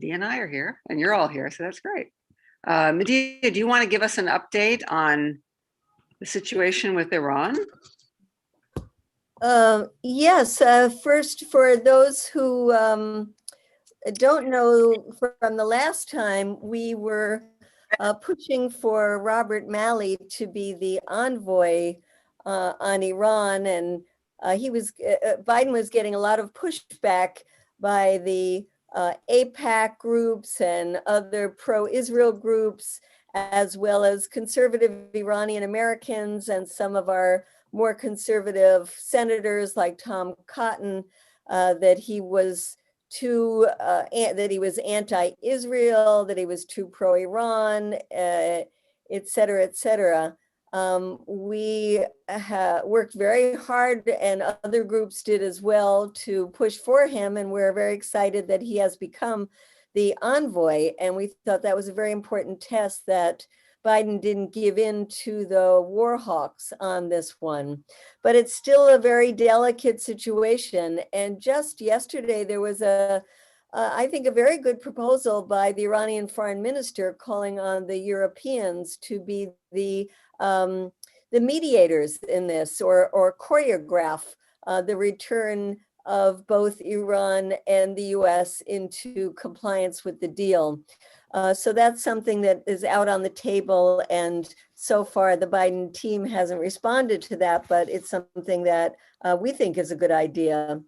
Medea and I are here, and you're all here, so that's great. Medea, do you want to give us an update on the situation with Iran? Yes. First, for those who don't know, from the last time, we were pushing for Robert Malley to be the envoy on Iran, and Biden was getting a lot of pushback by the AIPAC groups and other pro-Israel groups, as well as conservative Iranian Americans and some of our more conservative senators like Tom Cotton, that he was that he was anti-Israel, that he was too pro-Iran, et cetera, et cetera. We worked very hard, and other groups did as well, to push for him, and we're very excited that he has become the envoy. And we thought that was a very important test, that Biden didn't give in to the war hawks on this one. But it's still a very delicate situation. And just yesterday, there was I think, a very good proposal by the Iranian foreign minister calling on the Europeans to be the mediators in this, or choreograph the return of both Iran and the US into compliance with the deal. So that's something that is out on the table, and so far the Biden team hasn't responded to that, but it's something that we think is a good idea.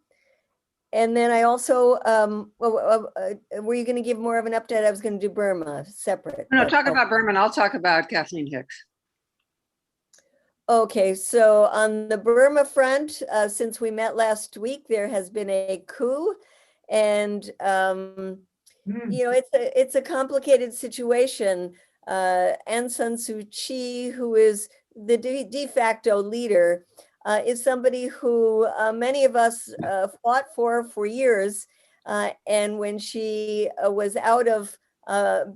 And then I also, were you going to give more of an update? I was going to do Burma separate. No, talk about Burma, and I'll talk about Kathleen Hicks. Okay, so on the Burma front, since we met last week, there has been a coup, and you know, it's a complicated situation. Aung San Suu Kyi, who is the de facto leader, is somebody who many of us fought for years. And when she was out of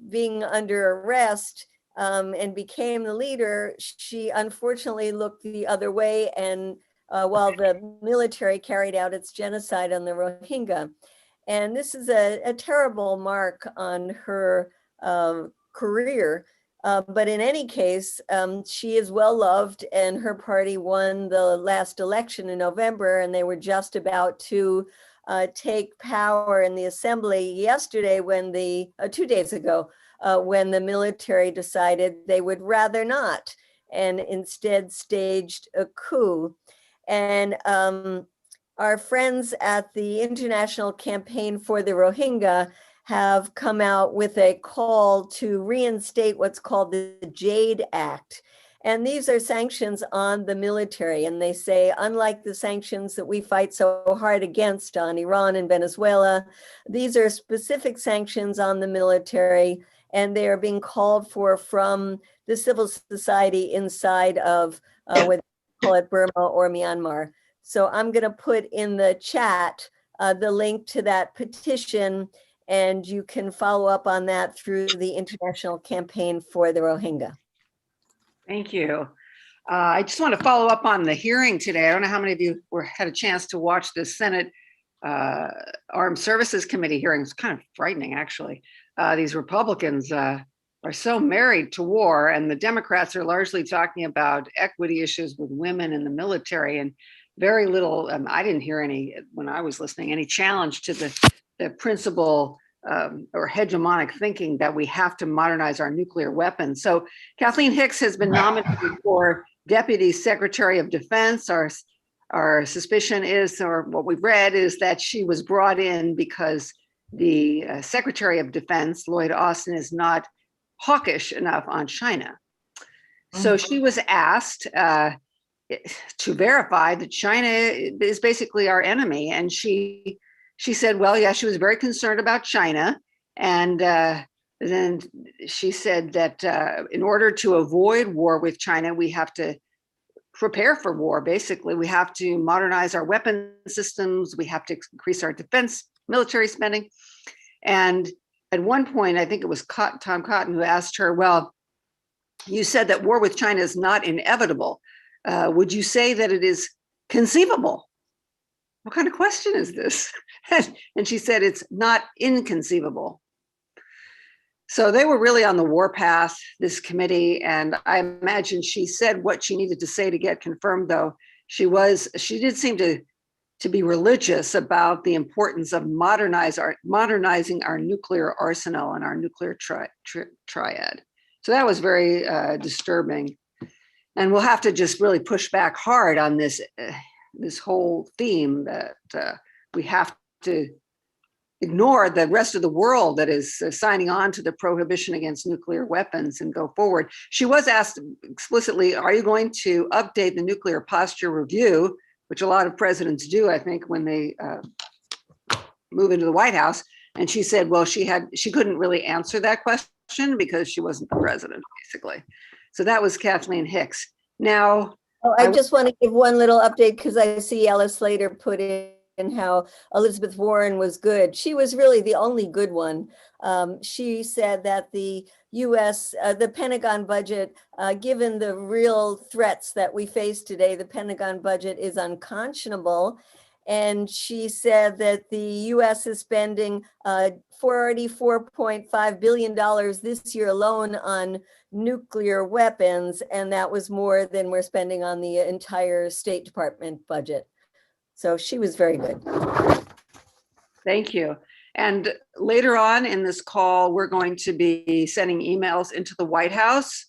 being under arrest and became the leader, she unfortunately looked the other way, and while the military carried out its genocide on the Rohingya. And this is a terrible mark on her career. But in any case, she is well loved, and her party won the last election in November, and they were just about to take power in the assembly yesterday, when 2 days ago, when the military decided they would rather not, and instead staged a coup. And our friends at the International Campaign for the Rohingya have come out with a call to reinstate what's called the Jade Act. And these are sanctions on the military. And they say, unlike the sanctions that we fight so hard against on Iran and Venezuela, these are specific sanctions on the military, and they are being called for from the civil society inside of what they call it, Burma or Myanmar. So I'm going to put in the chat the link to that petition, and you can follow up on that through the International Campaign for the Rohingya. Thank you. I just want to follow up on the hearing today. I don't know how many of you had a chance to watch the Senate Armed Services Committee hearing. It's kind of frightening, actually. These Republicans are so married to war, and the Democrats are largely talking about equity issues with women in the military, and very little, I didn't hear any, when I was listening, any challenge to the principle or hegemonic thinking that we have to modernize our nuclear weapons. So Kathleen Hicks has been nominated for Deputy Secretary of Defense. Our suspicion is, or what we've read, is that she was brought in because the Secretary of Defense, Lloyd Austin, is not hawkish enough on China. So she was asked to verify that China is basically our enemy. And she said, well, yeah, she was very concerned about China. And then she said that in order to avoid war with China, we have to prepare for war. Basically, we have to modernize our weapon systems. We have to increase our defense military spending. And at one point, I think it was Tom Cotton who asked her, well, you said that war with China is not inevitable. Would you say that it is conceivable? What kind of question is this? And she said, it's not inconceivable. So they were really on the warpath, this committee, and I imagine she said what she needed to say to get confirmed, though. She did seem to be religious about the importance of modernizing our nuclear arsenal and our nuclear triad. So that was very disturbing. And we'll have to just really push back hard on this whole theme that we have to ignore the rest of the world that is signing on to the prohibition against nuclear weapons and go forward. She was asked explicitly, are you going to update the nuclear posture review, which a lot of presidents do, I think, when they move into the White House? And she said, well, she couldn't really answer that question because she wasn't the president, basically. So that was Kathleen Hicks. Now, I just want to give one little update because I see Alice Slater put in how Elizabeth Warren was good. She was really the only good one. She said that the US, the Pentagon budget, given the real threats that we face today, the Pentagon budget is unconscionable. And she said that the US is spending $44.5 billion this year alone on nuclear weapons. And that was more than we're spending on the entire State Department budget. So she was very good. Thank you. And later on in this call, we're going to be sending emails into the White House,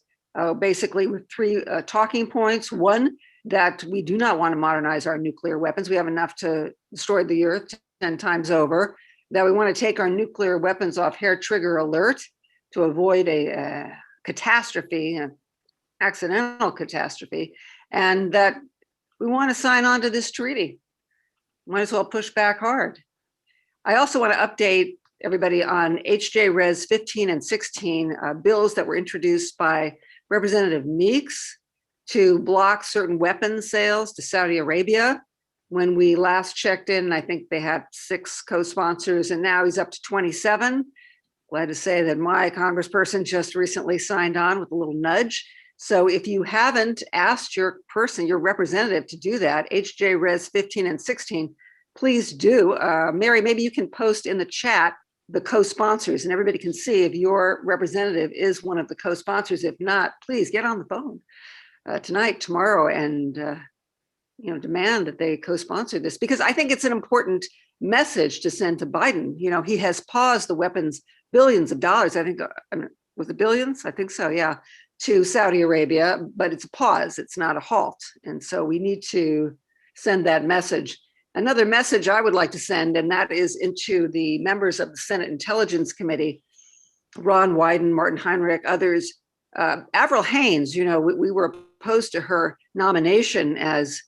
basically with three talking points. One, that we do not want to modernize our nuclear weapons. We have enough to destroy the earth 10 times over. That we want to take our nuclear weapons off hair trigger alert to avoid a catastrophe, an accidental catastrophe, and that we want to sign on to this treaty. Might as well push back hard. I also want to update everybody on HJ Res 15 and 16 bills that were introduced by Representative Meeks to block certain weapons sales to Saudi Arabia. When we last checked in, I think they had 6 co-sponsors, and now he's up to 27. Glad to say that my congressperson just recently signed on with a little nudge. So if you haven't asked your representative to do that, HJ Res 15 and 16, please do. Mary, maybe you can post in the chat the co-sponsors and everybody can see if your representative is one of the co-sponsors. If not, please get on the phone tonight, tomorrow, and demand that they co-sponsor this, because I think it's an important message to send to Biden. He has paused the weapons, billions of dollars, I think, was it billions? I think so, yeah, to Saudi Arabia, but it's a pause, it's not a halt. And so we need to send that message. Another message I would like to send, and that is into the members of the Senate Intelligence Committee, Ron Wyden, Martin Heinrich, others. Avril Haines, we were opposed to her nomination as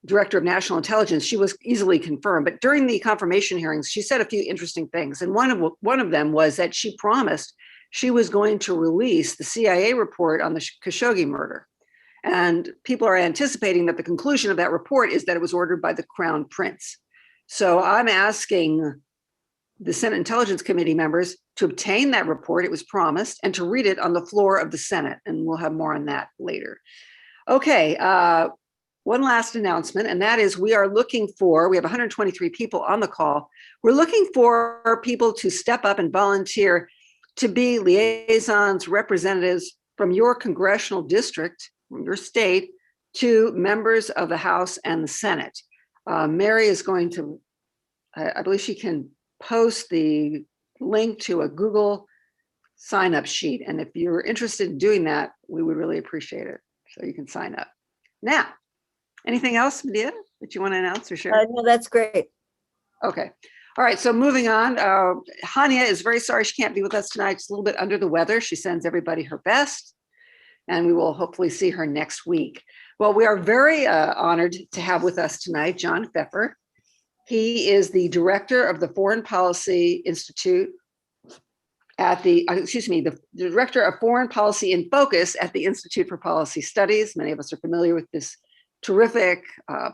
Director of National Intelligence. She was easily confirmed, but during the confirmation hearings, she said a few interesting things. And one of them was that she promised she was going to release the CIA report on the Khashoggi murder. And people are anticipating that the conclusion of that report is that it was ordered by the Crown Prince. So I'm asking the Senate Intelligence Committee members to obtain that report, it was promised, and to read it on the floor of the Senate. And we'll have more on that later. Okay, one last announcement, and that is we have 123 people on the call. We're looking for people to step up and volunteer to be liaisons, representatives from your congressional district, from your state, to members of the House and the Senate. Mary is going to, I believe she can post the link to a Google sign-up sheet. And if you're interested in doing that, we would really appreciate it. So you can sign up. Now, anything else, Medea, that you want to announce or share? No, that's great. Okay. All right. So moving on, Hanieh is very sorry she can't be with us tonight. She's a little bit under the weather. She sends everybody her best, and we will hopefully see her next week. Well, we are very honored to have with us tonight John Feffer. He is the director of the Foreign Policy Institute at the director of Foreign Policy in Focus at the Institute for Policy Studies. Many of us are familiar with this terrific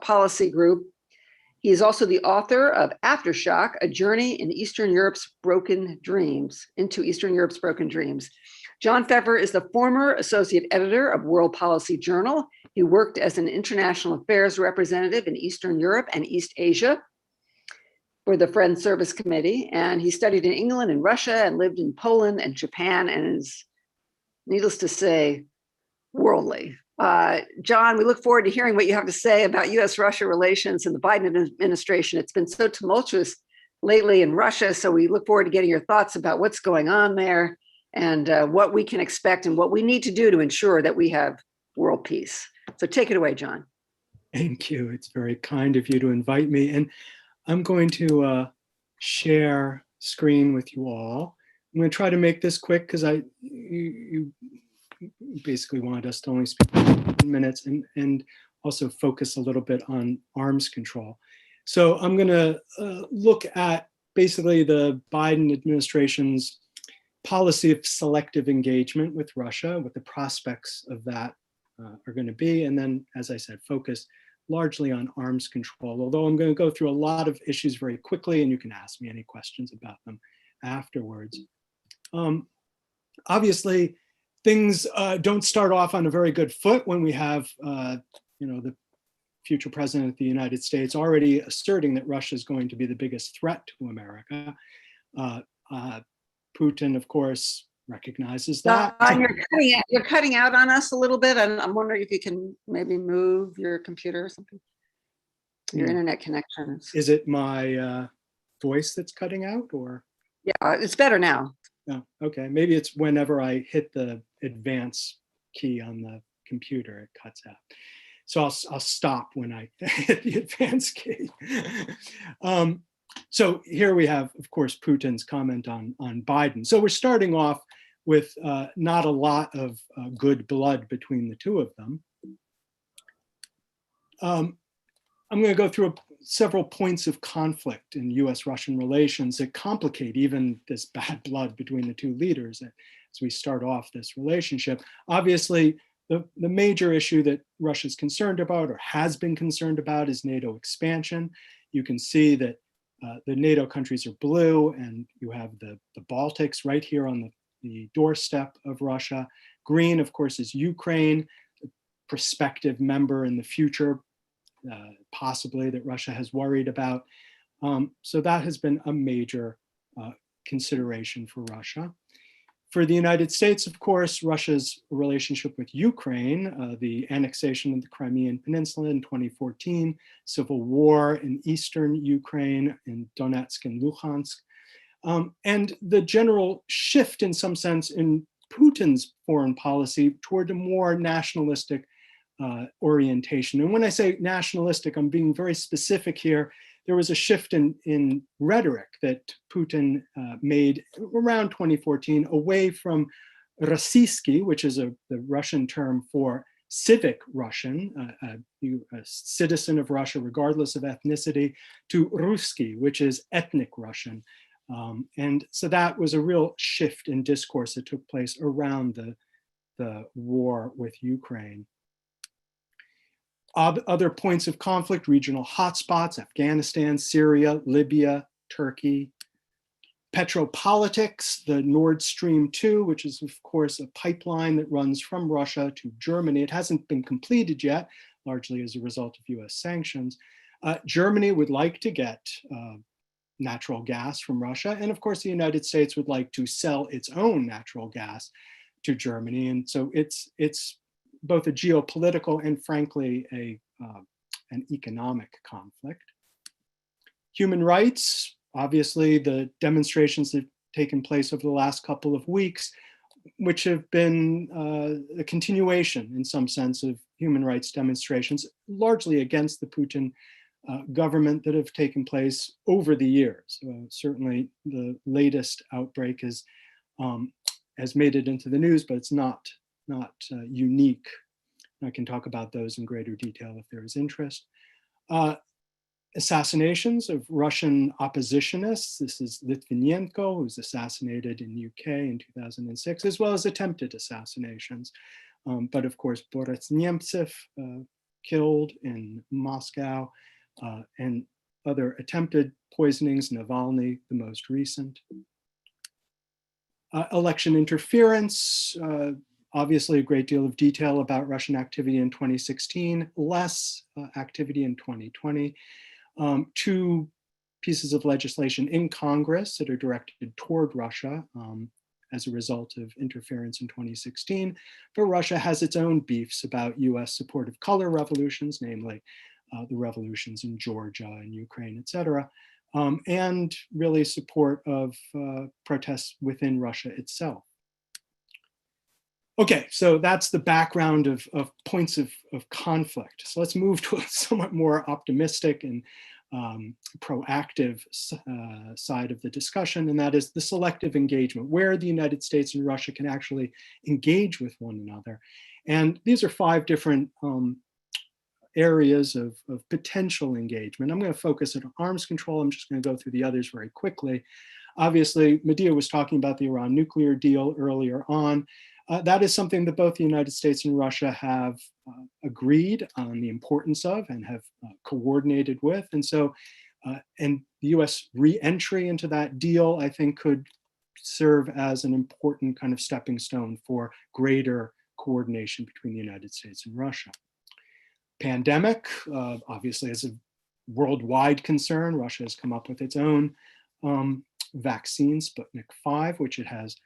policy group. He is also the author of Aftershock, A Journey into Eastern Europe's Broken Dreams. John Feffer is the former associate editor of World Policy Journal. He worked as an international affairs representative in Eastern Europe and East Asia. for the Friends Service Committee, and he studied in England and Russia and lived in Poland and Japan, and is, needless to say, worldly. John, we look forward to hearing what you have to say about US-Russia relations and the Biden administration. It's been so tumultuous lately in Russia, so we look forward to getting your thoughts about what's going on there and what we can expect and what we need to do to ensure that we have world peace. So take it away, John. Thank you. It's very kind of you to invite me. And I'm going to share screen with you all. I'm going to try to make this quick because you basically wanted us to only speak for 10 minutes and also focus a little bit on arms control. So I'm going to look at basically the Biden administration's policy of selective engagement with Russia, what the prospects of that are going to be. And then, as I said, focus largely on arms control, although I'm going to go through a lot of issues very quickly, and you can ask me any questions about them afterwards. Obviously, things don't start off on a very good foot when we have, the future president of the United States already asserting that Russia is going to be the biggest threat to America. Putin, of course, recognizes that. You're cutting out on us a little bit, and I'm wondering if you can maybe move your computer or something. Your internet connection. Is it my voice that's cutting out, or? Yeah, it's better now. Oh, okay. Maybe it's whenever I hit the advance key on the computer, it cuts out. So I'll stop when I hit the advance key. So here we have, of course, Putin's comment on Biden. So we're starting off with not a lot of good blood between the two of them. I'm going to go through several points of conflict in US-Russian relations that complicate even this bad blood between the two leaders as we start off this relationship. Obviously, the major issue that Russia is concerned about or has been concerned about is NATO expansion. You can see that the NATO countries are blue, and you have the Baltics right here on the doorstep of Russia. Green, of course, is Ukraine, a prospective member in the future, possibly, that Russia has worried about. So that has been a major consideration for Russia. For the United States, of course, Russia's relationship with Ukraine, the annexation of the Crimean Peninsula in 2014, civil war in eastern Ukraine, in Donetsk and Luhansk, and the general shift, in some sense, in Putin's foreign policy toward a more nationalistic orientation. And when I say nationalistic, I'm being very specific here. There was a shift in rhetoric that Putin made around 2014 away from Rossiyski, which is the Russian term for civic Russian, a citizen of Russia regardless of ethnicity, to Ruski, which is ethnic Russian. And so that was a real shift in discourse that took place around the war with Ukraine. Other points of conflict, regional hotspots, Afghanistan, Syria, Libya, Turkey. Petropolitics, the Nord Stream 2, which is, of course, a pipeline that runs from Russia to Germany. It hasn't been completed yet, largely as a result of US sanctions. Germany would like to get natural gas from Russia. And of course, the United States would like to sell its own natural gas to Germany. And so it's both a geopolitical and, frankly, an economic conflict. Human rights, obviously, the demonstrations that have taken place over the last couple of weeks, which have been a continuation, in some sense, of human rights demonstrations, largely against the Putin government, that have taken place over the years. Certainly, the latest outbreak has made it into the news, but it's not unique. I can talk about those in greater detail if there is interest. Assassinations of Russian oppositionists. This is Litvinenko, who was assassinated in UK in 2006, as well as attempted assassinations. But of course, Boris Nemtsov killed in Moscow, and other attempted poisonings, Navalny, the most recent. Election interference, obviously a great deal of detail about Russian activity in 2016, less activity in 2020. Two pieces of legislation in Congress that are directed toward Russia as a result of interference in 2016. But Russia has its own beefs about US support of color revolutions, namely the revolutions in Georgia and Ukraine, et cetera, and really support of protests within Russia itself. Okay, so that's the background of points of conflict. So let's move to a somewhat more optimistic and proactive side of the discussion, and that is the selective engagement, where the United States and Russia can actually engage with one another. And these are 5 different areas of potential engagement. I'm going to focus on arms control. I'm just going to go through the others very quickly. Obviously, Medea was talking about the Iran nuclear deal earlier on. That is something that both the United States and Russia have agreed on the importance of and have coordinated with. And so, and the US re-entry into that deal, I think, could serve as an important kind of stepping stone for greater coordination between the United States and Russia. Pandemic, obviously, is a worldwide concern. Russia has come up with its own vaccine, Sputnik 5, which it has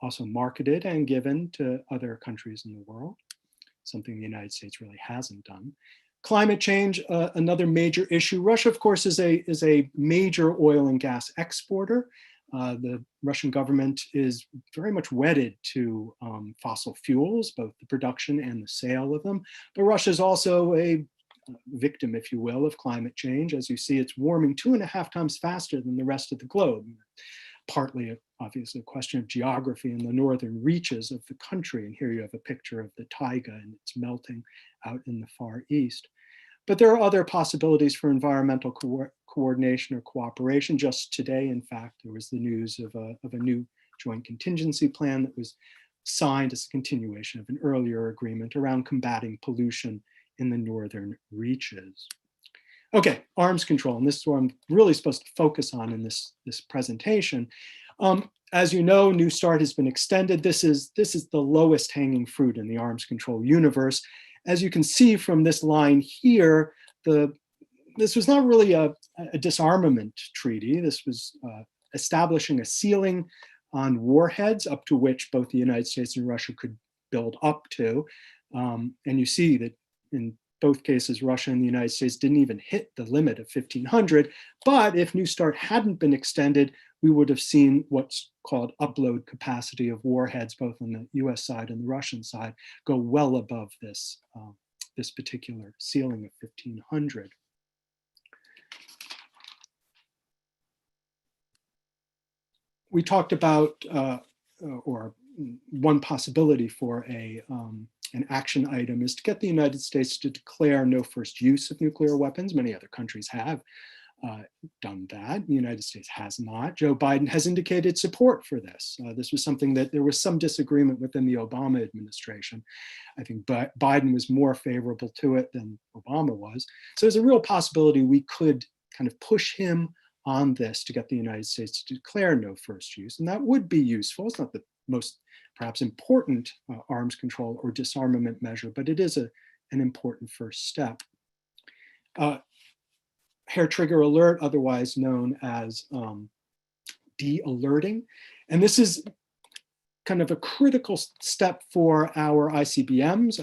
also marketed and given to other countries in the world, something the United States really hasn't done. Climate change, another major issue. Russia, of course, is a major oil and gas exporter. The Russian government is very much wedded to fossil fuels, both the production and the sale of them. But Russia is also a victim, if you will, of climate change. As you see, it's warming 2.5 times faster than the rest of the globe. Partly, obviously, a question of geography in the northern reaches of the country. And here you have a picture of the taiga, and it's melting out in the far east. But there are other possibilities for environmental coordination or cooperation. Just today, in fact, there was the news of a new joint contingency plan that was signed as a continuation of an earlier agreement around combating pollution in the northern reaches. Okay, arms control, and this is what I'm really supposed to focus on in this presentation. As you know, New START has been extended. This is the lowest hanging fruit in the arms control universe. As you can see from this line here, this was not really a disarmament treaty. This was establishing a ceiling on warheads up to which both the United States and Russia could build up to. And you see that in both cases, Russia and the United States didn't even hit the limit of 1,500. But if New START hadn't been extended, we would have seen what's called upload capacity of warheads, both on the US side and the Russian side, go well above this, this particular ceiling of 1,500. We talked about, or one possibility for an action item is to get the United States to declare no first use of nuclear weapons. Many other countries have done that. The United States has not. Joe Biden has indicated support for this. This was something that there was some disagreement within the Obama administration. I think Biden was more favorable to it than Obama was. So there's a real possibility we could kind of push him on this to get the United States to declare no first use. And that would be useful. It's not the most perhaps important arms control or disarmament measure, but it is an important first step. Hair trigger alert, otherwise known as de-alerting. And this is kind of a critical step for our ICBMs,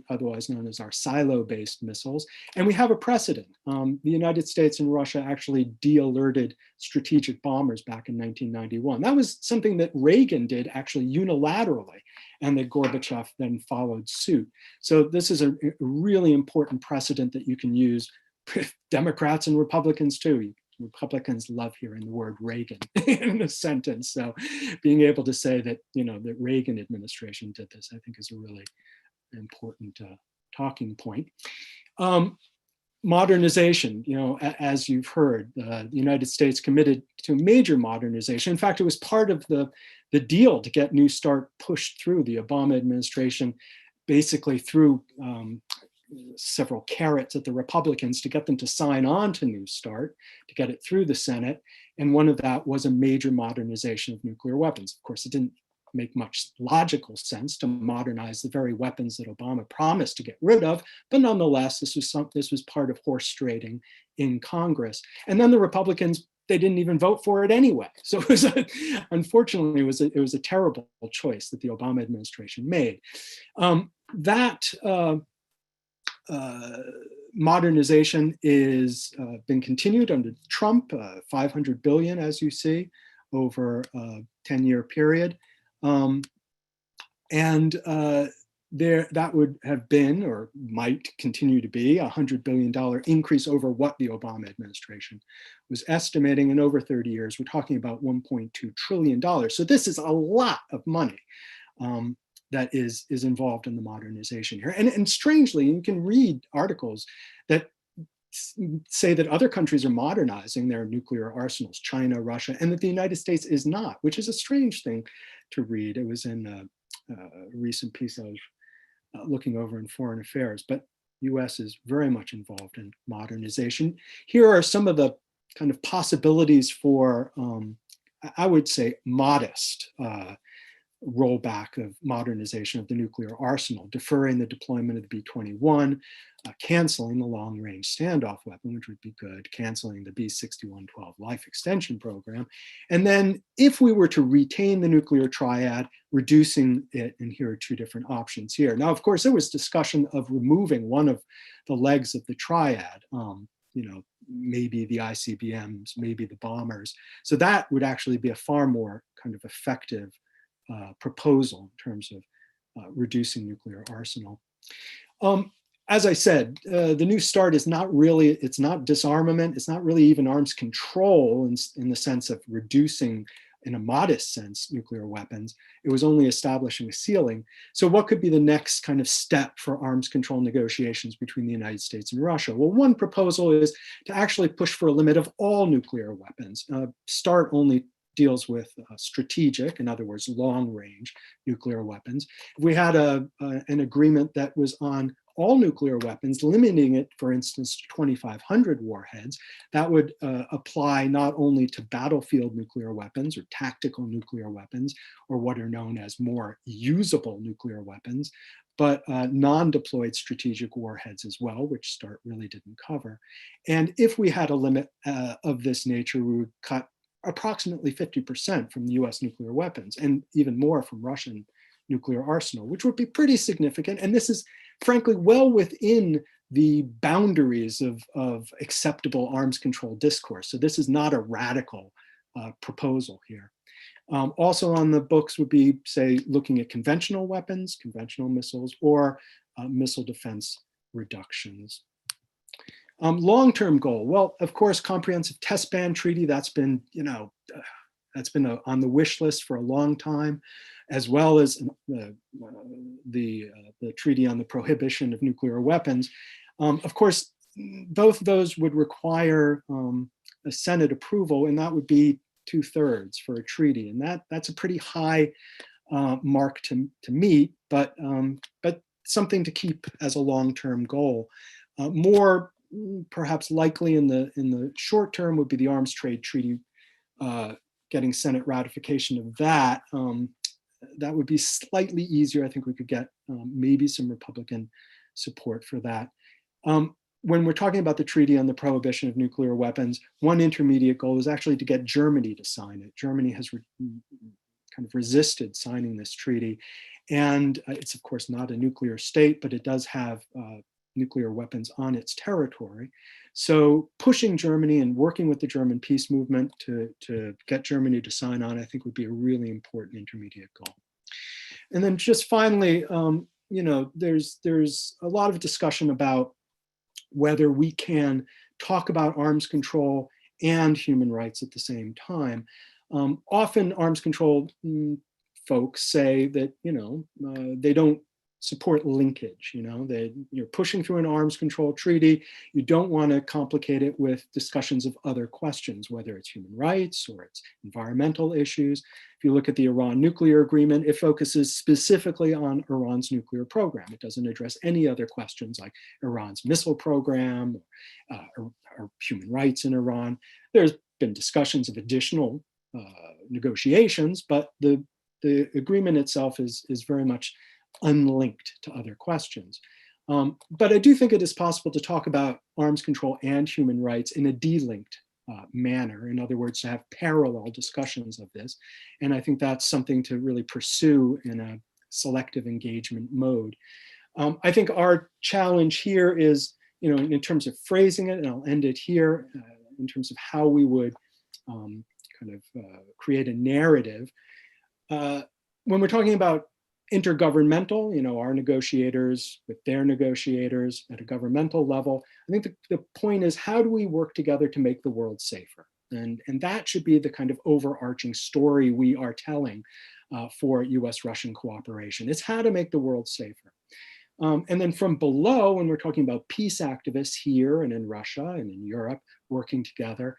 otherwise known as our silo-based missiles. And we have a precedent. The United States and Russia actually de-alerted strategic bombers back in 1991. That was something that Reagan did actually unilaterally, and that Gorbachev then followed suit. So this is a really important precedent that you can use with Democrats and Republicans too. Republicans love hearing the word Reagan in a sentence. So being able to say that, the Reagan administration did this, I think is a really important talking point. Modernization, as you've heard, the United States committed to major modernization. In fact, it was part of the deal to get New START pushed through. The Obama administration basically threw several carrots at the Republicans to get them to sign on to New START, to get it through the Senate. And one of that was a major modernization of nuclear weapons. Of course, it didn't make much logical sense to modernize the very weapons that Obama promised to get rid of, but nonetheless, this was part of horse trading in Congress. And then the Republicans, they didn't even vote for it anyway. So it was unfortunately, it was a terrible choice that the Obama administration made. Modernization is been continued under Trump, $500 billion, as you see, over a 10-year period. That would have been, or might continue to be, a $100 billion increase over what the Obama administration was estimating. In over 30 years, we're talking about $1.2 trillion. So this is a lot of money that is involved in the modernization here. And strangely, you can read articles that say that other countries are modernizing their nuclear arsenals, China, Russia, and that the United States is not, which is a strange thing to read. It was in a recent piece I was looking over in Foreign Affairs, but US is very much involved in modernization. Here are some of the kind of possibilities for, I would say, modest rollback of modernization of the nuclear arsenal, deferring the deployment of the B-21, canceling the long-range standoff weapon, which would be good, canceling the B-6112 life extension program. And then if we were to retain the nuclear triad, reducing it, and here are two different options here. Now, of course, there was discussion of removing one of the legs of the triad, maybe the ICBMs, maybe the bombers. So that would actually be a far more kind of effective proposal in terms of reducing nuclear arsenal. As I said, the New START is not really, it's not disarmament, it's not really even arms control in the sense of reducing, in a modest sense, nuclear weapons. It was only establishing a ceiling. So what could be the next kind of step for arms control negotiations between the United States and Russia? Well, one proposal is to actually push for a limit of all nuclear weapons. START only deals with strategic, in other words, long-range nuclear weapons. If we had an agreement that was on all nuclear weapons, limiting it, for instance, to 2,500 warheads, that would apply not only to battlefield nuclear weapons or tactical nuclear weapons, or what are known as more usable nuclear weapons, but non-deployed strategic warheads as well, which START really didn't cover. And if we had a limit of this nature, we would cut approximately 50% from the US nuclear weapons, and even more from Russian nuclear arsenal, which would be pretty significant. And this is frankly well within the boundaries of acceptable arms control discourse. So this is not a radical proposal here. Also on the books would be, say, looking at conventional weapons, conventional missiles, or missile defense reductions. Long-term goal, well, of course, comprehensive test ban treaty, that's been, on the wish list for a long time, as well as the treaty on the prohibition of nuclear weapons. Of course, both of those would require a Senate approval, and that would be 2/3 for a treaty, and that's a pretty high mark to meet, but something to keep as a long-term goal. More perhaps likely in the short term would be the arms trade treaty, getting Senate ratification of that. That would be slightly easier. I think we could get maybe some Republican support for that. When we're talking about the treaty on the prohibition of nuclear weapons, one intermediate goal is actually to get Germany to sign it. Germany has kind of resisted signing this treaty. And it's of course not a nuclear state, but it does have nuclear weapons on its territory. So pushing Germany and working with the German peace movement to get Germany to sign on, I think would be a really important intermediate goal. And then just finally, there's a lot of discussion about whether we can talk about arms control and human rights at the same time. Often arms control folks say that, they don't support linkage, that you're pushing through an arms control treaty. You don't want to complicate it with discussions of other questions, whether it's human rights or it's environmental issues. If you look at the Iran nuclear agreement, it focuses specifically on Iran's nuclear program. It doesn't address any other questions like Iran's missile program or human rights in Iran. There's been discussions of additional negotiations, but the the agreement itself is very much unlinked to other questions. But I do think it is possible to talk about arms control and human rights in a delinked manner. In other words, to have parallel discussions of this. And I think that's something to really pursue in a selective engagement mode. I think our challenge here is, in terms of phrasing it, and I'll end it here, in terms of how we would create a narrative. When we're talking about intergovernmental, our negotiators with their negotiators at a governmental level, I think the point is, how do we work together to make the world safer? And that should be the kind of overarching story we are telling for US-Russian cooperation. It's how to make the world safer. And then from below, when we're talking about peace activists here and in Russia and in Europe working together,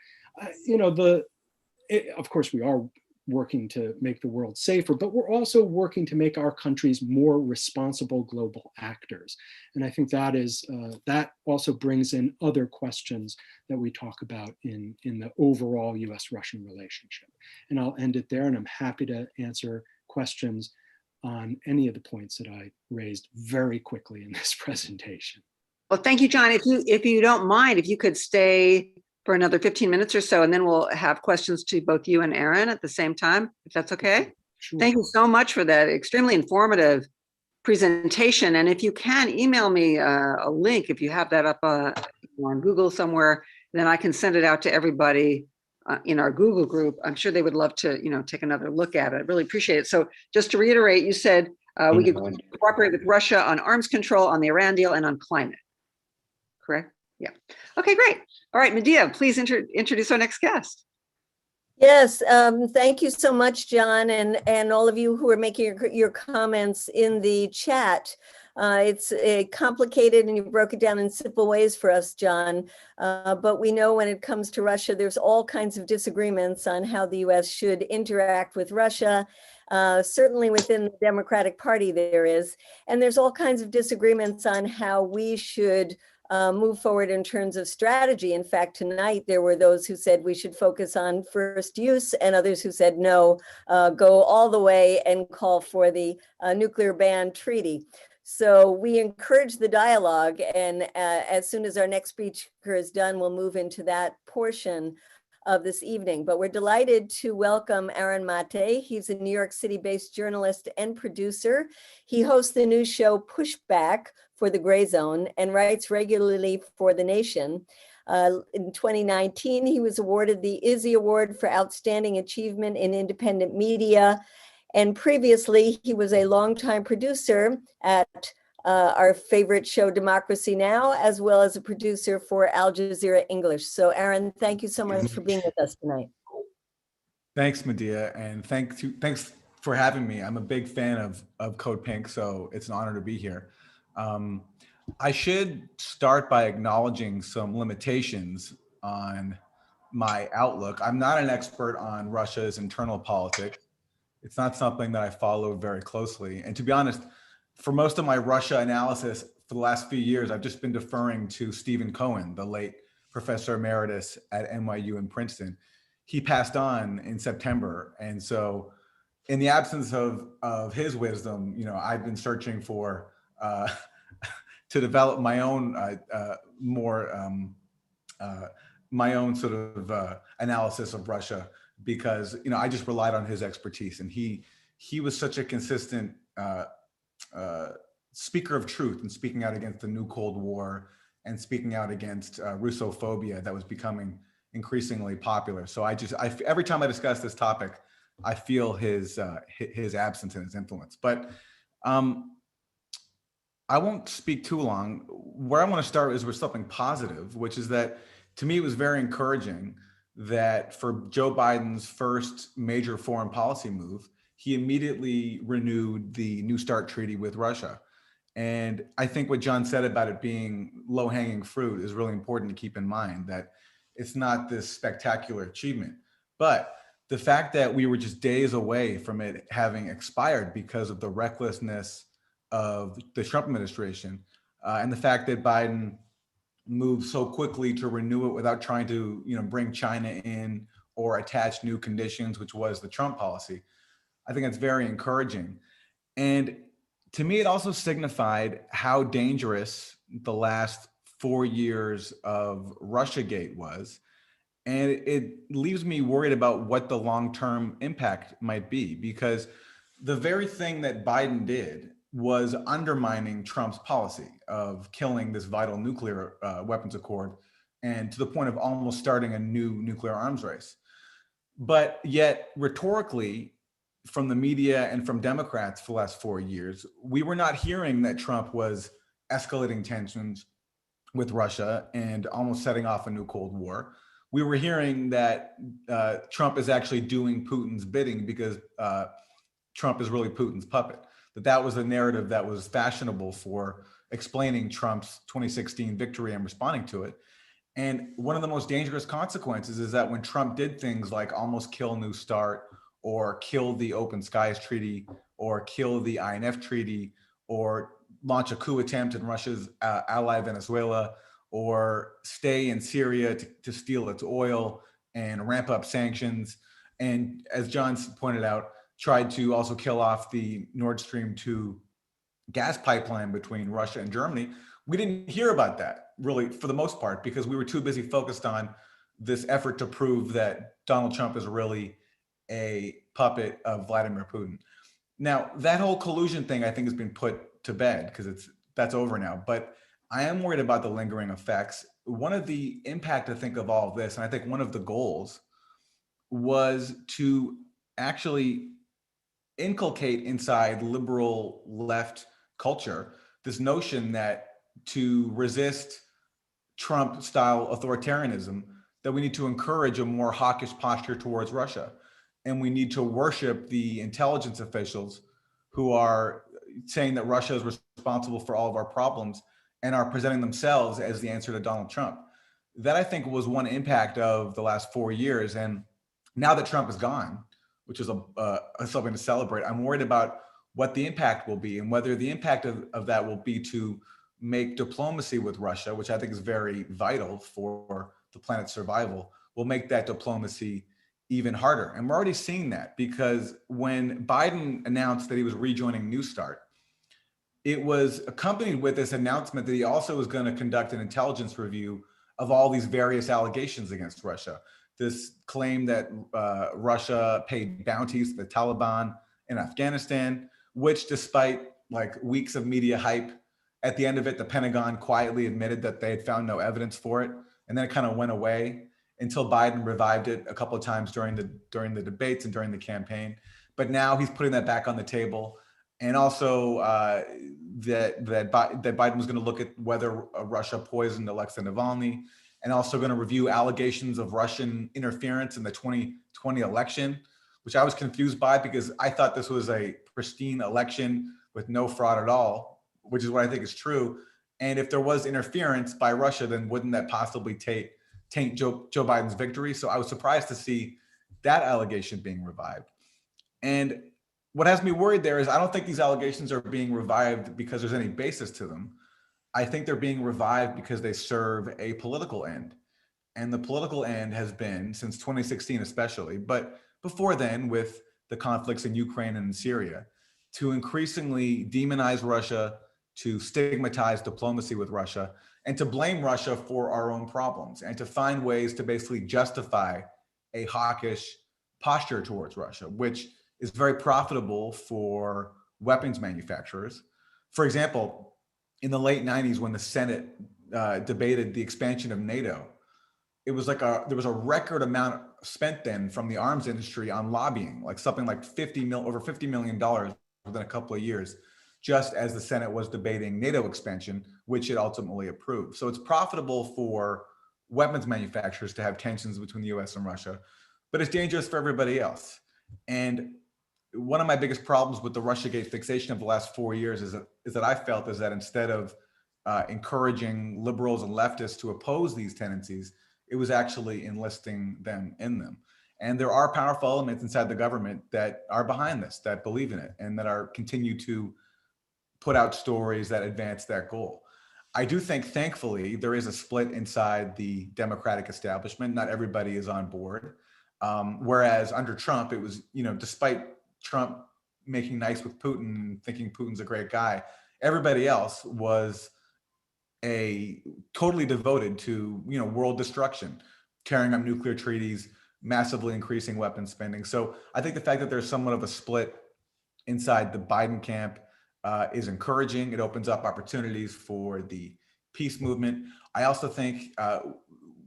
of course we are working to make the world safer, but we're also working to make our countries more responsible global actors. And I think that is that also brings in other questions that we talk about in the overall US-Russian relationship. And I'll end it there, and I'm happy to answer questions on any of the points that I raised very quickly in this presentation. Well, thank you, John. If you don't mind, if you could stay for another 15 minutes or so, and then we'll have questions to both you and Aaron at the same time, if that's okay. Sure. Thank you so much for that extremely informative presentation. And if you can email me a link, if you have that up on Google somewhere, then I can send it out to everybody in our Google group. I'm sure they would love to, take another look at it. I really appreciate it. So just to reiterate, you said we could cooperate with Russia on arms control, on the Iran deal, and on climate. Correct? Yeah. Okay, great. All right, Medea, please introduce our next guest. Yes, thank you so much, John, and all of you who are making your comments in the chat. It's complicated, and you broke it down in simple ways for us, John. But we know when it comes to Russia, there's all kinds of disagreements on how the US should interact with Russia. Certainly within the Democratic Party there is. And there's all kinds of disagreements on how we should move forward in terms of strategy. In fact, tonight there were those who said we should focus on first use, and others who said no, go all the way and call for the nuclear ban treaty. So we encourage the dialogue, and as soon as our next speaker is done, we'll move into that portion of this evening. But we're delighted to welcome Aaron Maté. He's a New York City-based journalist and producer. He hosts the news show Pushback for the Grayzone and writes regularly for The Nation. In 2019, he was awarded the Izzy Award for Outstanding Achievement in Independent Media. And previously, he was a longtime producer at our favorite show, Democracy Now!, as well as a producer for Al Jazeera English. So Aaron, thank you so much for being with us tonight. Thanks, Medea, and thanks for having me. I'm a big fan of Code Pink, so it's an honor to be here. I should start by acknowledging some limitations on my outlook. I'm not an expert on Russia's internal politics. It's not something that I follow very closely. And to be honest, for most of my Russia analysis for the last few years, I've just been deferring to Stephen Cohen, the late professor emeritus at NYU and Princeton. He passed on in September. And so in the absence of his wisdom, I've been searching for, to develop my own my own sort of analysis of Russia, because I just relied on his expertise, and he was such a consistent speaker of truth, and speaking out against the new Cold War and speaking out against Russophobia that was becoming increasingly popular. So every time I discuss this topic, I feel his absence and his influence. But I won't speak too long. Where I want to start is with something positive, which is that to me it was very encouraging that for Joe Biden's first major foreign policy move, he immediately renewed the New START treaty with Russia. And I think what John said about it being low-hanging fruit is really important to keep in mind, that it's not this spectacular achievement. But the fact that we were just days away from it having expired because of the recklessness of the Trump administration, and the fact that Biden moved so quickly to renew it without trying to bring China in or attach new conditions, which was the Trump policy, I think that's very encouraging. And to me, it also signified how dangerous the last 4 years of Russiagate was. And it leaves me worried about what the long-term impact might be, because the very thing that Biden did was undermining Trump's policy of killing this vital nuclear weapons accord, and to the point of almost starting a new nuclear arms race. But yet, rhetorically, from the media and from Democrats for the last 4 years, we were not hearing that Trump was escalating tensions with Russia and almost setting off a new Cold War. We were hearing that Trump is actually doing Putin's bidding because Trump is really Putin's puppet. That was a narrative that was fashionable for explaining Trump's 2016 victory and responding to it. And one of the most dangerous consequences is that when Trump did things like almost kill New START, or kill the Open Skies Treaty, or kill the INF Treaty, or launch a coup attempt in Russia's ally Venezuela, or stay in Syria to steal its oil and ramp up sanctions, and as John pointed out, tried to also kill off the Nord Stream 2 gas pipeline between Russia and Germany. We didn't hear about that really for the most part because we were too busy focused on this effort to prove that Donald Trump is really a puppet of Vladimir Putin. Now, that whole collusion thing I think has been put to bed because that's over now, but I am worried about the lingering effects. One of the impact, I think, of all of this, and I think one of the goals was to actually inculcate inside liberal left culture this notion that to resist Trump-style authoritarianism, that we need to encourage a more hawkish posture towards Russia. And we need to worship the intelligence officials who are saying that Russia is responsible for all of our problems and are presenting themselves as the answer to Donald Trump. That, I think, was one impact of the last 4 years. And now that Trump is gone, which is something to celebrate, I'm worried about what the impact will be and whether the impact of that will be to make diplomacy with Russia, which I think is very vital for the planet's survival, will make that diplomacy even harder. And we're already seeing that because when Biden announced that he was rejoining New START, it was accompanied with this announcement that he also was going to conduct an intelligence review of all these various allegations against Russia. This claim that Russia paid bounties to the Taliban in Afghanistan, which despite like weeks of media hype, at the end of it, the Pentagon quietly admitted that they had found no evidence for it. And then it kind of went away until Biden revived it a couple of times during the debates and during the campaign. But now he's putting that back on the table. And also that Biden was going to look at whether Russia poisoned Alexei Navalny, and also going to review allegations of Russian interference in the 2020 election, which I was confused by because I thought this was a pristine election with no fraud at all, which is what I think is true. And if there was interference by Russia, then wouldn't that possibly taint Joe Biden's victory? So I was surprised to see that allegation being revived. And what has me worried there is I don't think these allegations are being revived because there's any basis to them. I think they're being revived because they serve a political end. And the political end has been, since 2016 especially, but before then with the conflicts in Ukraine and in Syria, to increasingly demonize Russia, to stigmatize diplomacy with Russia, and to blame Russia for our own problems, and to find ways to basically justify a hawkish posture towards Russia, which is very profitable for weapons manufacturers. For example, in the late 90s, when the Senate debated the expansion of NATO, it was like there was a record amount spent then from the arms industry on lobbying, like something like over $50 million within a couple of years, just as the Senate was debating NATO expansion, which it ultimately approved. So it's profitable for weapons manufacturers to have tensions between the US and Russia, but it's dangerous for everybody else. And one of my biggest problems with the Russiagate fixation of the last 4 years is that I felt is that instead of encouraging liberals and leftists to oppose these tendencies, it was actually enlisting them in them. And there are powerful elements inside the government that are behind this, that believe in it, and that are continue to put out stories that advance that goal. I do think, thankfully, there is a split inside the Democratic establishment. Not everybody is on board. Whereas under Trump, it was, despite Trump making nice with Putin and thinking Putin's a great guy. Everybody else was totally devoted to, world destruction, tearing up nuclear treaties, massively increasing weapons spending. So I think the fact that there's somewhat of a split inside the Biden camp is encouraging. It opens up opportunities for the peace movement. I also think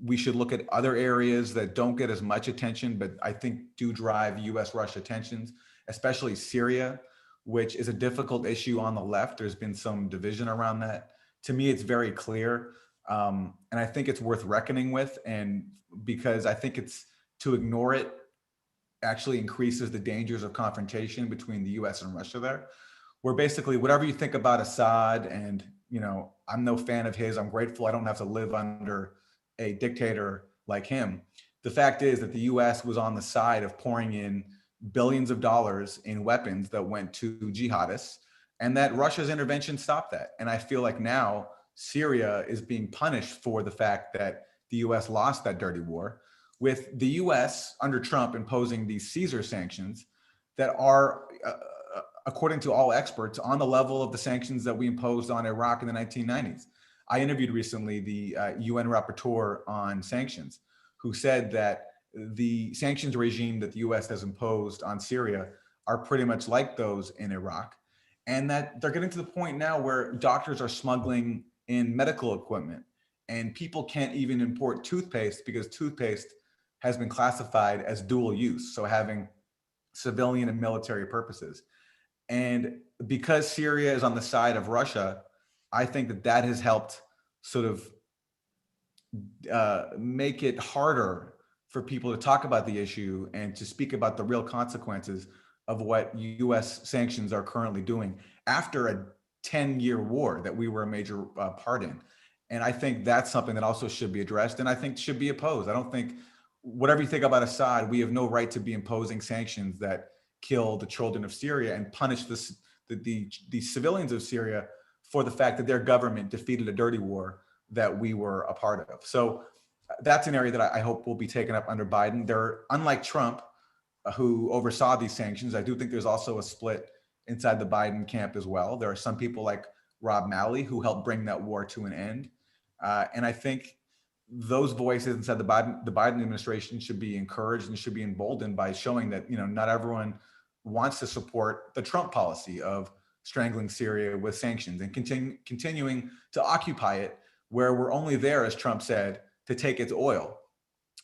we should look at other areas that don't get as much attention, but I think do drive US-Russia tensions, especially Syria, which is a difficult issue on the left. There's been some division around that. To me, it's very clear. And I think it's worth reckoning with. And because I think to ignore it actually increases the dangers of confrontation between the US and Russia there, where basically whatever you think about Assad, and I'm no fan of his, I'm grateful I don't have to live under a dictator like him. The fact is that the US was on the side of pouring in billions of dollars in weapons that went to jihadists, and that Russia's intervention stopped that. And I feel like now Syria is being punished for the fact that the US lost that dirty war, with the US under Trump imposing these Caesar sanctions that are, according to all experts, on the level of the sanctions that we imposed on Iraq in the 1990s. I interviewed recently the UN rapporteur on sanctions, who said that the sanctions regime that the US has imposed on Syria are pretty much like those in Iraq, and that they're getting to the point now where doctors are smuggling in medical equipment, and people can't even import toothpaste because toothpaste has been classified as dual use, so having civilian and military purposes. And because Syria is on the side of Russia, I think that has helped sort of make it harder for people to talk about the issue and to speak about the real consequences of what US sanctions are currently doing after a 10-year war that we were a major part in. And I think that's something that also should be addressed, and I think should be opposed. I don't think, whatever you think about Assad, we have no right to be imposing sanctions that kill the children of Syria and punish the civilians of Syria for the fact that their government defeated a dirty war that we were a part of. So that's an area that I hope will be taken up under Biden. Unlike Trump, who oversaw these sanctions, I do think there's also a split inside the Biden camp as well. There are some people like Rob Malley who helped bring that war to an end. And I think those voices inside the Biden administration should be encouraged and should be emboldened by showing that, not everyone wants to support the Trump policy of strangling Syria with sanctions and continuing to occupy it, where we're only there, as Trump said, to take its oil.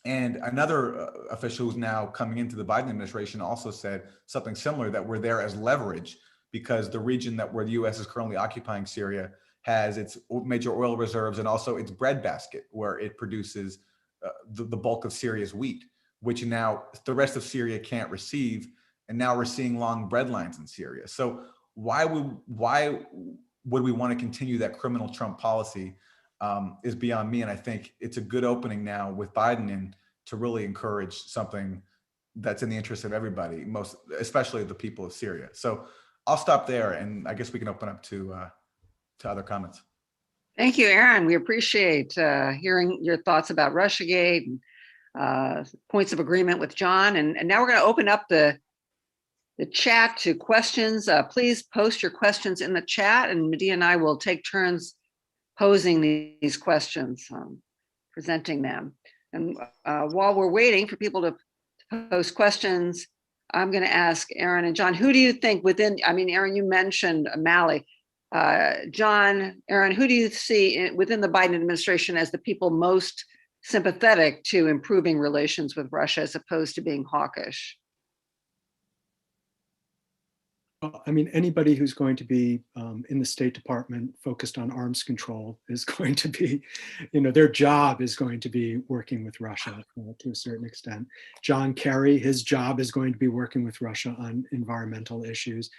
And another official who's now coming into the Biden administration also said something similar, that we're there as leverage because the region where the US is currently occupying Syria has its major oil reserves and also its breadbasket, where it produces the bulk of Syria's wheat, which now the rest of Syria can't receive. And now we're seeing long bread lines in Syria. So why would we want to continue that criminal Trump policy is beyond me. And I think it's a good opening now with Biden in to really encourage something that's in the interest of everybody, especially the people of Syria. So I'll stop there, and I guess we can open up to other comments. Thank you, Aaron. We appreciate hearing your thoughts about Russiagate and points of agreement with John. And now we're going to open up the chat to questions. Please post your questions in the chat, and Medea and I will take turns posing these questions, presenting them. And while we're waiting for people to post questions, I'm going to ask Aaron and John, who do you think Aaron, you mentioned Malley. John, Aaron, who do you see within the Biden administration as the people most sympathetic to improving relations with Russia as opposed to being hawkish? Anybody who's going to be in the State Department focused on arms control is going to be, their job is going to be working with Russia to a certain extent. John Kerry, his job is going to be working with Russia on environmental issues.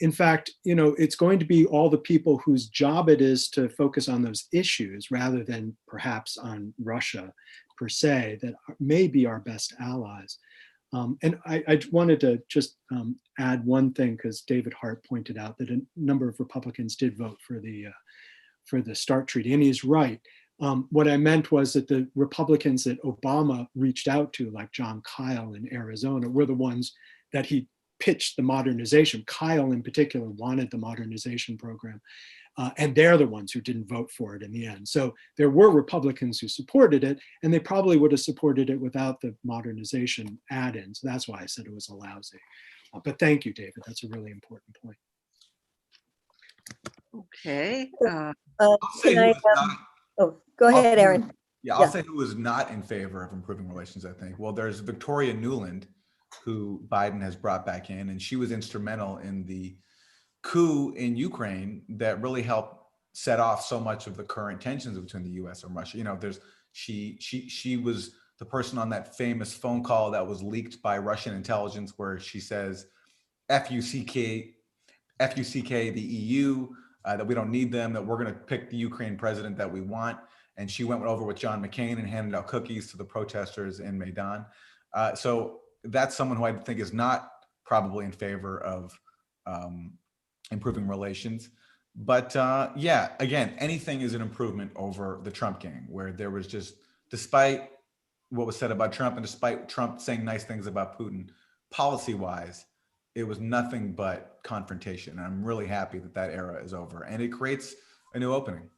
In fact, it's going to be all the people whose job it is to focus on those issues rather than perhaps on Russia per se that may be our best allies. And I wanted to just add one thing, because David Hart pointed out that a number of Republicans did vote for the START treaty, and he's right. What I meant was that the Republicans that Obama reached out to, like John Kyle in Arizona, were the ones that he pitched the modernization. Kyle in particular wanted the modernization program. And they're the ones who didn't vote for it in the end. So there were Republicans who supported it, and they probably would have supported it without the modernization add-ins. That's why I said it was a lousy. But thank you, David. That's a really important point. Okay. I'll say Can who I, was not, oh, go ahead, Aaron. I'll say who was not in favor of improving relations, I think. Well, there's Victoria Nuland, who Biden has brought back in, and she was instrumental in the coup in Ukraine that really helped set off so much of the current tensions between the US and Russia. You know, she was the person on that famous phone call that was leaked by Russian intelligence where she says, F-U-C-K the EU, that we don't need them, that we're going to pick the Ukraine president that we want. And she went over with John McCain and handed out cookies to the protesters in Maidan. So that's someone who I think is not probably in favor of improving relations. But yeah, again, anything is an improvement over the Trump gang, where there was just, despite what was said about Trump and despite Trump saying nice things about Putin, policy-wise, it was nothing but confrontation. And I'm really happy that that era is over, and it creates a new opening.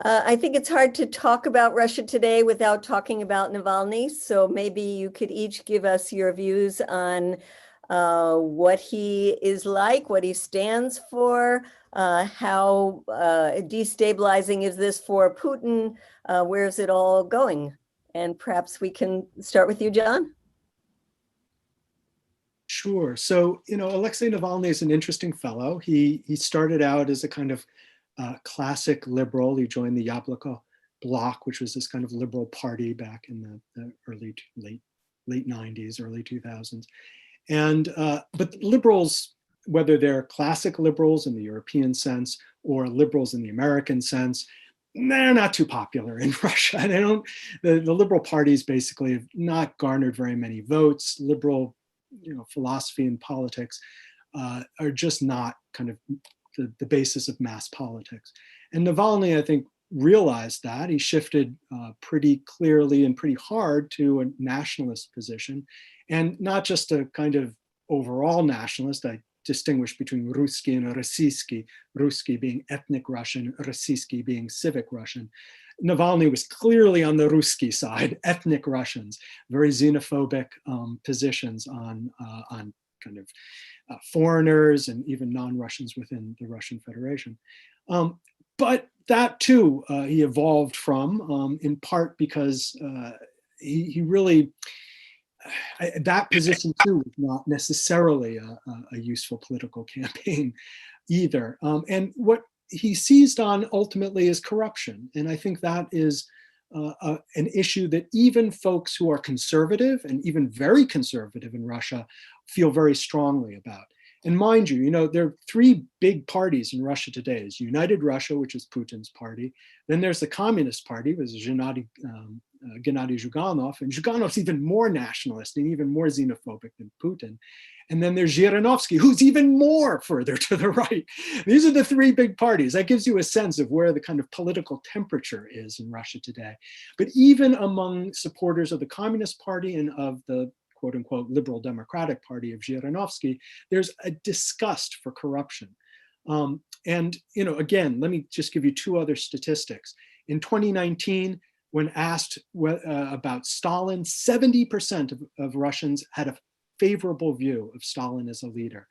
I think it's hard to talk about Russia today without talking about Navalny. So maybe you could each give us your views on what he is like, what he stands for, how destabilizing is this for Putin, where is it all going? And perhaps we can start with you, John. Sure. So, you know, Alexei Navalny is an interesting fellow. He started out as a kind of classic liberal. He joined the Yabloko bloc, which was this kind of liberal party back in the late 90s, early 2000s. And but liberals, whether they're classic liberals in the European sense or liberals in the American sense, they're not too popular in Russia. And the liberal parties basically have not garnered very many votes. Liberal, you know, philosophy and politics are just not kind of the basis of mass politics. And Navalny, I think, realized that. He shifted pretty clearly and pretty hard to a nationalist position, and not just a kind of overall nationalist. I distinguish between Ruski and Rossiyski, Ruski being ethnic Russian, Rossiyski being civic Russian. Navalny was clearly on the Ruski side, ethnic Russians, very xenophobic positions on kind of foreigners and even non-Russians within the Russian Federation. But that too, he evolved from, in part because he really, that position too was not necessarily a useful political campaign either. And what he seized on ultimately is corruption. And I think that is an issue that even folks who are conservative and even very conservative in Russia feel very strongly about. And mind you, there are three big parties in Russia today. There's United Russia, which is Putin's party. Then there's the Communist Party, which is Gennady Zhuganov. And Zhuganov's even more nationalist and even more xenophobic than Putin. And then there's Zhirinovsky, who's even more further to the right. These are the three big parties. That gives you a sense of where the kind of political temperature is in Russia today. But even among supporters of the Communist Party and of the quote unquote liberal democratic party of Zhirinovsky, there's a disgust for corruption. And again, let me just give you two other statistics. In 2019, when asked about Stalin, 70% of Russians had a favorable view of Stalin as a leader.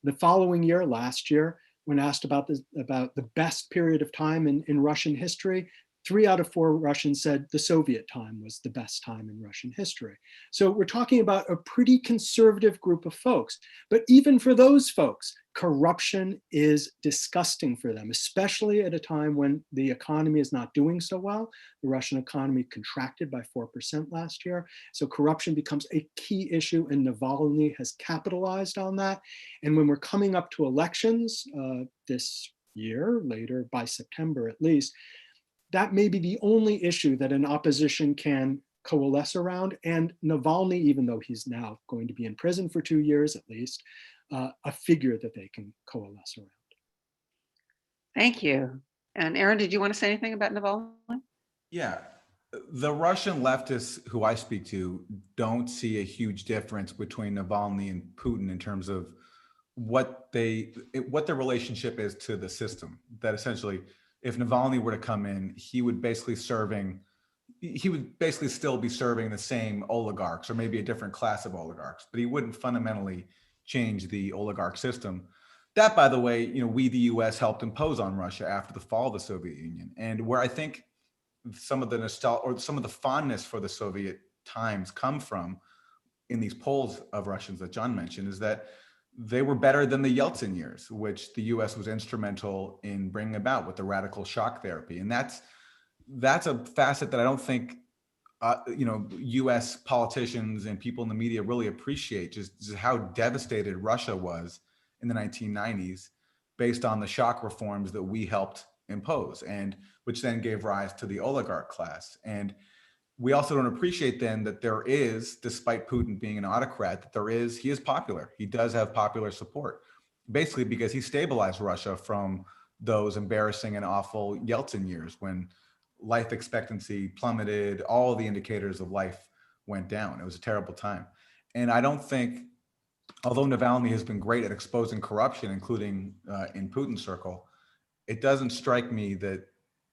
The following year, last year, when asked about the best period of time in Russian history, 3 out of 4 Russians said the Soviet time was the best time in Russian history. So we're talking about a pretty conservative group of folks. But even for those folks, corruption is disgusting for them, especially at a time when the economy is not doing so well. The Russian economy contracted by 4% last year. So corruption becomes a key issue, and Navalny has capitalized on that. And when we're coming up to elections this year, later by September at least, that may be the only issue that an opposition can coalesce around. And Navalny, even though he's now going to be in prison for 2 years at least, a figure that they can coalesce around. Thank you. And Aaron, did you want to say anything about Navalny? Yeah. The Russian leftists who I speak to don't see a huge difference between Navalny and Putin in terms of what their relationship is to the system. That essentially, if Navalny were to come in, he would basically still be serving the same oligarchs, or maybe a different class of oligarchs, but he wouldn't fundamentally change the oligarch system. That, by the way, we, the US, helped impose on Russia after the fall of the Soviet Union. And where I think some of the nostalgia or some of the fondness for the Soviet times come from in these polls of Russians that John mentioned is that they were better than the Yeltsin years, which the US was instrumental in bringing about with the radical shock therapy. And that's a facet that I don't think US politicians and people in the media really appreciate, just how devastated Russia was in the 1990s based on the shock reforms that we helped impose, and which then gave rise to the oligarch class. And we also don't appreciate then that there is, despite Putin being an autocrat, that he is popular. He does have popular support, basically because he stabilized Russia from those embarrassing and awful Yeltsin years when life expectancy plummeted, all the indicators of life went down. It was a terrible time. And I don't think, although Navalny has been great at exposing corruption, including in Putin's circle, it doesn't strike me that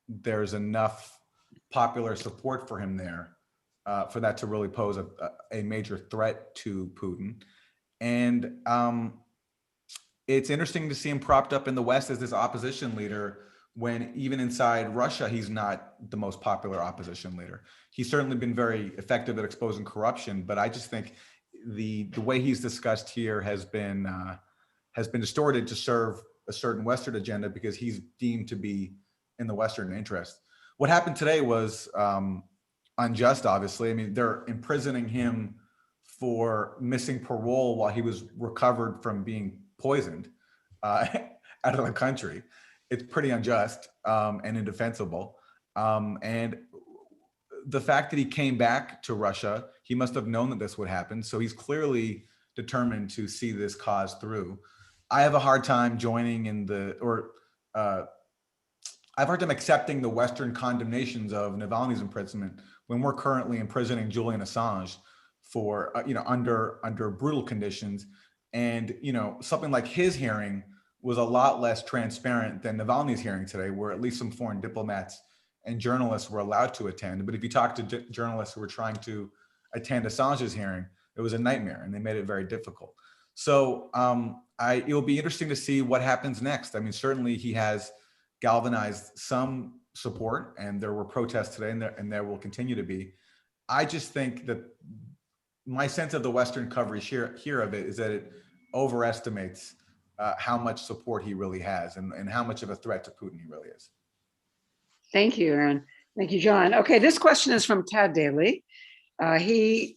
there's enough popular support for him there for that to really pose a major threat to Putin. And it's interesting to see him propped up in the West as this opposition leader, when even inside Russia, he's not the most popular opposition leader. He's certainly been very effective at exposing corruption, but I just think the way he's discussed here has been distorted to serve a certain Western agenda because he's deemed to be in the Western interest. What happened today was unjust, obviously. I mean, they're imprisoning him for missing parole while he was recovered from being poisoned out of the country. It's pretty unjust and indefensible. And the fact that he came back to Russia, he must have known that this would happen. So he's clearly determined to see this cause through. I have a hard time I have a hard time accepting the Western condemnations of Navalny's imprisonment when we're currently imprisoning Julian Assange for, under brutal conditions. And, something like his hearing was a lot less transparent than Navalny's hearing today, where at least some foreign diplomats and journalists were allowed to attend. But if you talk to journalists who were trying to attend Assange's hearing, it was a nightmare and they made it very difficult. So it'll be interesting to see what happens next. I mean, certainly he has galvanized some support, and there were protests today, and there will continue to be. I just think that my sense of the Western coverage here of it is that it overestimates how much support he really has and how much of a threat to Putin he really is. Thank you, Aaron. Thank you, John. Okay, this question is from Tad Daly. He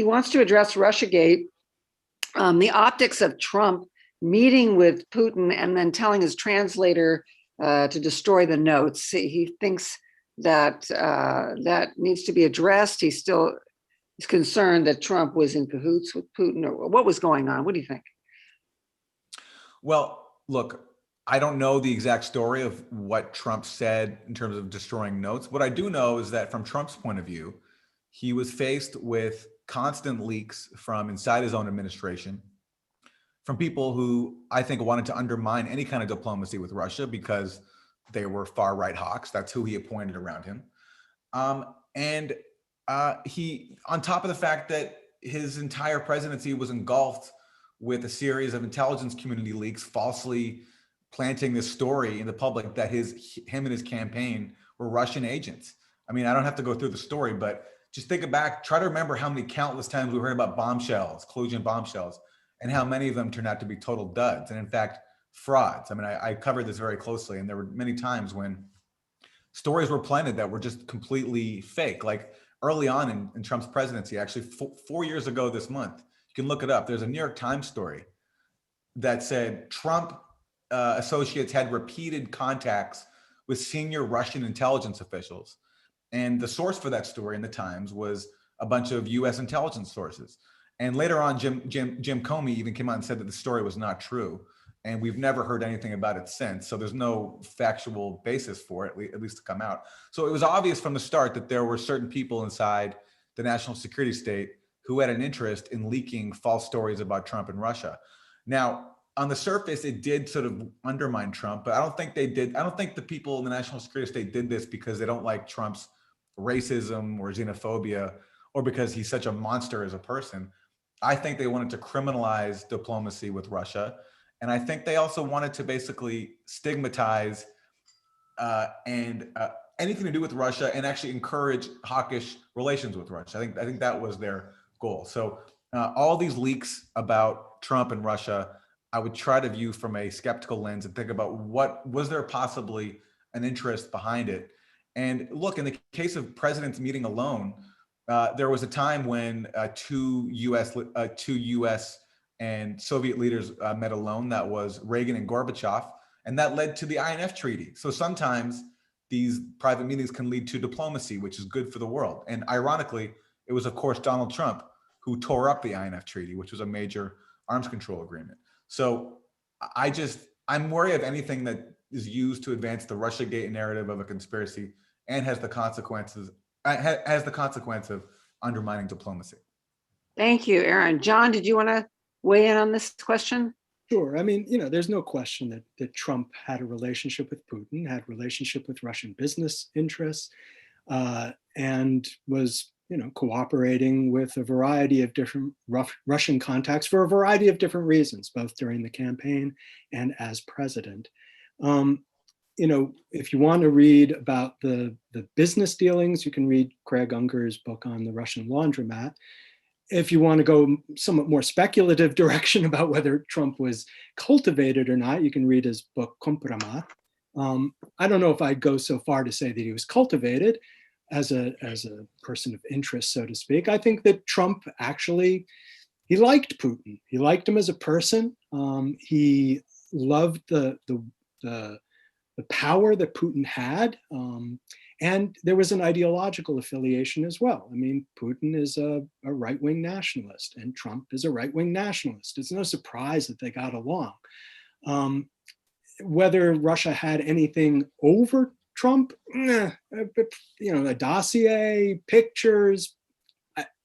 wants to address Russiagate, the optics of Trump meeting with Putin and then telling his translator to destroy the notes. He thinks that that needs to be addressed. He's concerned that Trump was in cahoots with Putin, or what was going on. What do you think? Well, look, I don't know the exact story of what Trump said in terms of destroying notes. What I do know is that from Trump's point of view, he was faced with constant leaks from inside his own administration, from people who I think wanted to undermine any kind of diplomacy with Russia because they were far right hawks. That's who he appointed around him. He, on top of the fact that his entire presidency was engulfed with a series of intelligence community leaks, falsely planting this story in the public that him and his campaign were Russian agents. I mean, I don't have to go through the story, but just think back, try to remember how many countless times we heard about bombshells, collusion bombshells, and how many of them turned out to be total duds. And in fact, frauds. I mean, I covered this very closely, and there were many times when stories were planted that were just completely fake. Like early on in Trump's presidency, actually 4 years ago this month, you can look it up. There's a New York Times story that said Trump associates had repeated contacts with senior Russian intelligence officials. And the source for that story in the Times was a bunch of US intelligence sources. And later on, Jim Comey even came out and said that the story was not true. and we've never heard anything about it since. So there's no factual basis for it, at least to come out. So it was obvious from the start that there were certain people inside the national security state who had an interest in leaking false stories about Trump and Russia. Now, on the surface, it did sort of undermine Trump, but I don't think they did. I don't think the people in the national security state did this because they don't like Trump's racism or xenophobia, or because he's such a monster as a person. I think they wanted to criminalize diplomacy with Russia. And I think they also wanted to basically stigmatize anything to do with Russia and actually encourage hawkish relations with Russia. I think that was their goal. So all these leaks about Trump and Russia, I would try to view from a skeptical lens and think about what was there possibly an interest behind it. And look, in the case of presidents meeting alone, there was a time when two U.S. and Soviet leaders met alone. That was Reagan and Gorbachev, and that led to the INF Treaty. So sometimes these private meetings can lead to diplomacy, which is good for the world. And ironically, it was, of course, Donald Trump who tore up the INF Treaty, which was a major arms control agreement. So I'm worried of anything that is used to advance the Russiagate narrative of a conspiracy and has the consequence of undermining diplomacy. Thank you, Aaron. John, did you want to weigh in on this question? Sure. I mean, there's no question that Trump had a relationship with Putin, had a relationship with Russian business interests, and was, cooperating with a variety of different Russian contacts for a variety of different reasons, both during the campaign and as president. If you want to read about the business dealings, you can read Craig Unger's book on the Russian laundromat. If you want to go somewhat more speculative direction about whether Trump was cultivated or not, you can read his book Kompromat. I don't know if I'd go so far to say that he was cultivated as a person of interest, so to speak. I think that Trump actually, he liked Putin. He liked him as a person. He loved the power that Putin had. And there was an ideological affiliation as well. I mean, Putin is a right-wing nationalist and Trump is a right-wing nationalist. It's no surprise that they got along. Whether Russia had anything over Trump, a dossier, pictures,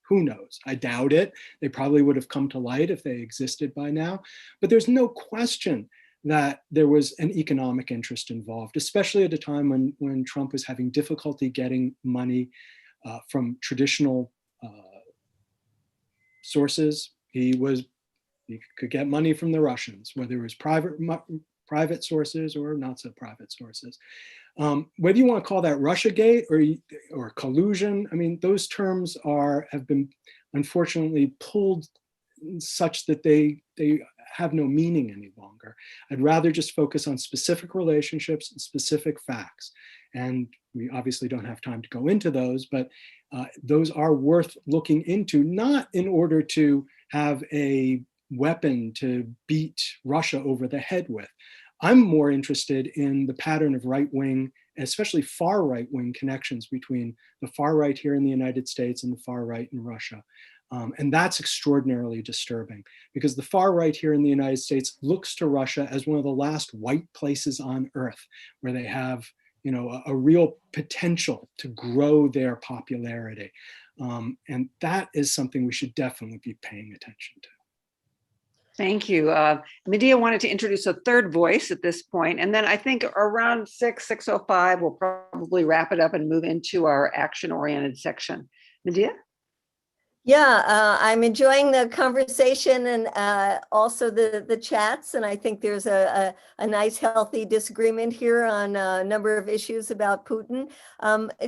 who knows? I doubt it. They probably would have come to light if they existed by now. But there's no question that there was an economic interest involved, especially at a time when Trump was having difficulty getting money from traditional sources. He could get money from the Russians, whether it was private sources or not so private sources. Whether you want to call that Russiagate or collusion, I mean, those terms have been unfortunately pulled such that they have no meaning any longer. I'd rather just focus on specific relationships and specific facts. And we obviously don't have time to go into those, but those are worth looking into, not in order to have a weapon to beat Russia over the head with. I'm more interested in the pattern of right-wing, especially far right-wing connections between the far right here in the United States and the far right in Russia. And that's extraordinarily disturbing because the far right here in the United States looks to Russia as one of the last white places on earth where they have, a real potential to grow their popularity. And that is something we should definitely be paying attention to. Thank you. Medea wanted to introduce a third voice at this point, and then I think around 6:05, we'll probably wrap it up and move into our action-oriented section. Medea? Yeah, I'm enjoying the conversation and also the chats. And I think there's a nice, healthy disagreement here on a number of issues about Putin.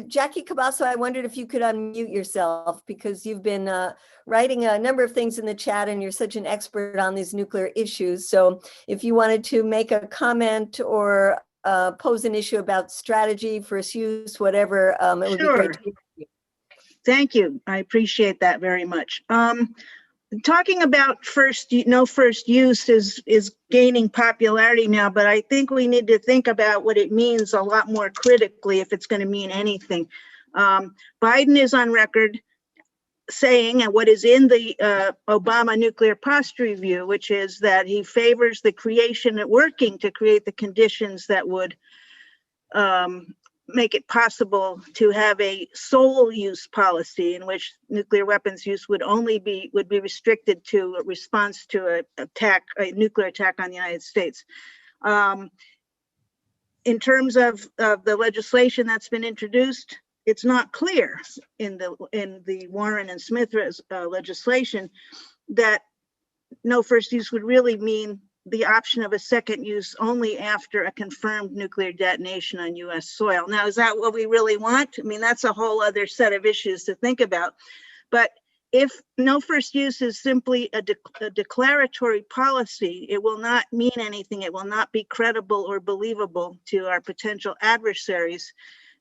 Jackie Cabasso, I wondered if you could unmute yourself because you've been writing a number of things in the chat and you're such an expert on these nuclear issues. So if you wanted to make a comment or pose an issue about strategy, first use, whatever, it would be great to. Thank you. I appreciate that very much. Talking about first use is gaining popularity now, but I think we need to think about what it means a lot more critically if it's going to mean anything. Biden is on record saying, and what is in the Obama nuclear posture review, which is that he favors the creation and working to create the conditions that would make it possible to have a sole use policy in which nuclear weapons use would be restricted to a response to a nuclear attack on the United States. In terms of the legislation that's been introduced, it's not clear in the Warren and Smith legislation that no first use would really mean the option of a second use only after a confirmed nuclear detonation on US soil. Now, is that what we really want? I mean, that's a whole other set of issues to think about. But if no first use is simply a declaratory policy, it will not mean anything. It will not be credible or believable to our potential adversaries.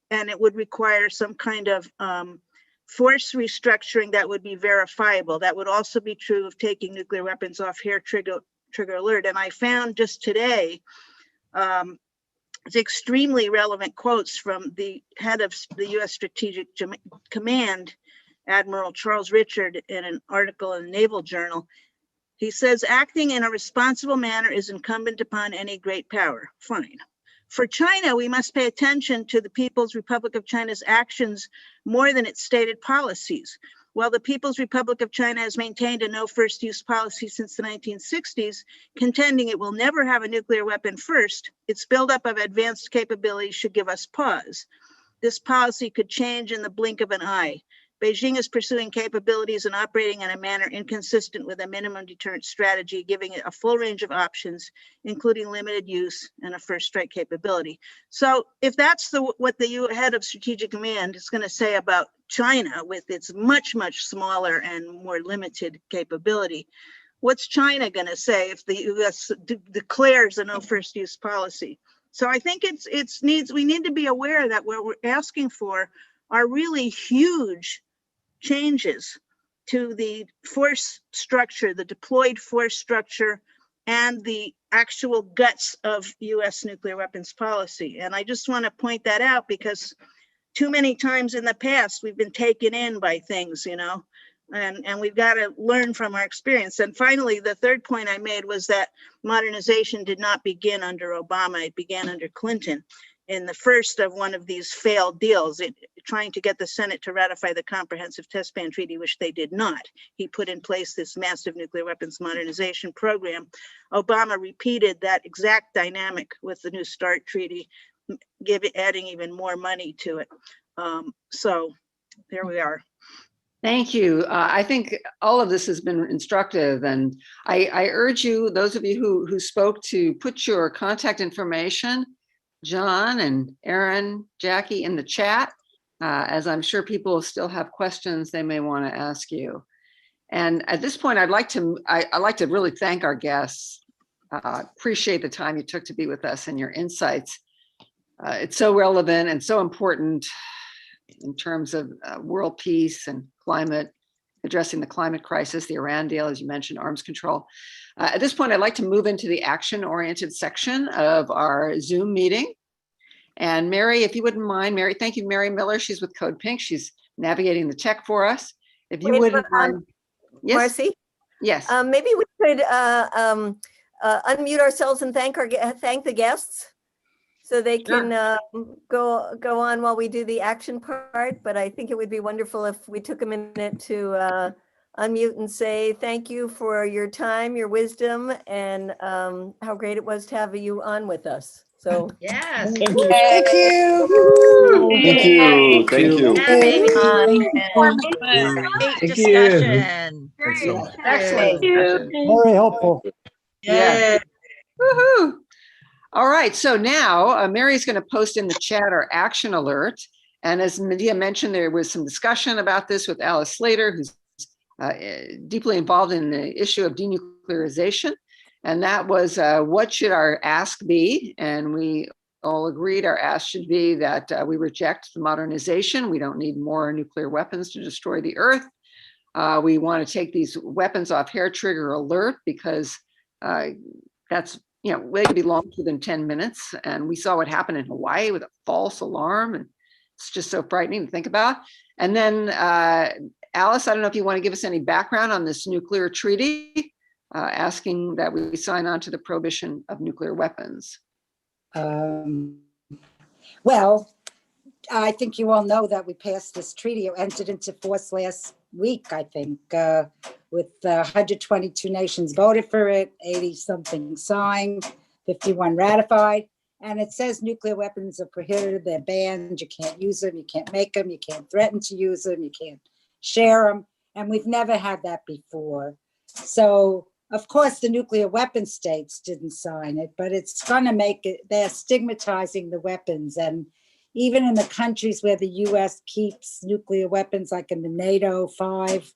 And it would require some kind of force restructuring that would be verifiable. That would also be true of taking nuclear weapons off hair trigger alert. And I found just today extremely relevant quotes from the head of the US Strategic Command, Admiral Charles Richard, in an article in the Naval Journal. He says, acting in a responsible manner is incumbent upon any great power. Fine. For China, we must pay attention to the People's Republic of China's actions more than its stated policies. While the People's Republic of China has maintained a no first use policy since the 1960s, contending it will never have a nuclear weapon first, its buildup of advanced capabilities should give us pause. This policy could change in the blink of an eye. Beijing is pursuing capabilities and operating in a manner inconsistent with a minimum deterrent strategy, giving it a full range of options, including limited use and a first strike capability. So if that's what the head of Strategic Command is going to say about China with its much, much smaller and more limited capability, what's China going to say if the US declares a no first use policy? So I think we need to be aware that what we're asking for are really huge changes to the force structure, the deployed force structure, and the actual guts of US nuclear weapons policy. And I just want to point that out because too many times in the past, we've been taken in by things, you know, and we've got to learn from our experience. And finally, the third point I made was that modernization did not begin under Obama, it began under Clinton. In the first of one of these failed deals, trying to get the Senate to ratify the Comprehensive Test Ban Treaty, which they did not. He put in place this massive nuclear weapons modernization program. Obama repeated that exact dynamic with the New START Treaty, adding even more money to it. So there we are. Thank you. I think all of this has been instructive, and I urge you, those of you who spoke, to put your contact information, John and Aaron, Jackie, in the chat, as I'm sure people still have questions they may want to ask you. And at this point, I'd like to really thank our guests. Appreciate the time you took to be with us and your insights. It's so relevant and so important in terms of world peace and climate, addressing the climate crisis, the Iran deal, as you mentioned, arms control. At this point, I'd like to move into the action-oriented section of our Zoom meeting. And Mary, if you wouldn't mind, Mary, thank you, Mary Miller. She's with Code Pink. She's navigating the tech for us. If you wouldn't mind. Yes? Marcy? Yes. Maybe we could unmute ourselves and thank the guests so they can go on while we do the action part. But I think it would be wonderful if we took a minute to unmute and say thank you for your time, your wisdom, and how great it was to have you on with us. So yes. Thank you. Thank you. Thank you. Thank you. Great discussion. Thanks so much. Excellent. Very helpful. Yeah. Woohoo. All right. So now Mary's going to post in the chat our action alert. And as Medea mentioned, there was some discussion about this with Alice Slater, who's deeply involved in the issue of denuclearization. And that was, what should our ask be? And we all agreed our ask should be that we reject the modernization. We don't need more nuclear weapons to destroy the earth. We want to take these weapons off hair trigger alert because that's, they could be launched within 10 minutes. And we saw what happened in Hawaii with a false alarm. And it's just so frightening to think about. And then Alice, I don't know if you want to give us any background on this nuclear treaty, asking that we sign on to the prohibition of nuclear weapons. Well, I think you all know that we passed this treaty. It entered into force last week, I think, with 122 nations voted for it, 80 something signed, 51 ratified. And it says nuclear weapons are prohibited, they're banned, you can't use them, you can't make them, you can't threaten to use them, you can't share them. And we've never had that before. So, of course, the nuclear weapon states didn't sign it, but it's going to make it, they're stigmatizing the weapons. And even in the countries where the US keeps nuclear weapons, like in the NATO 5,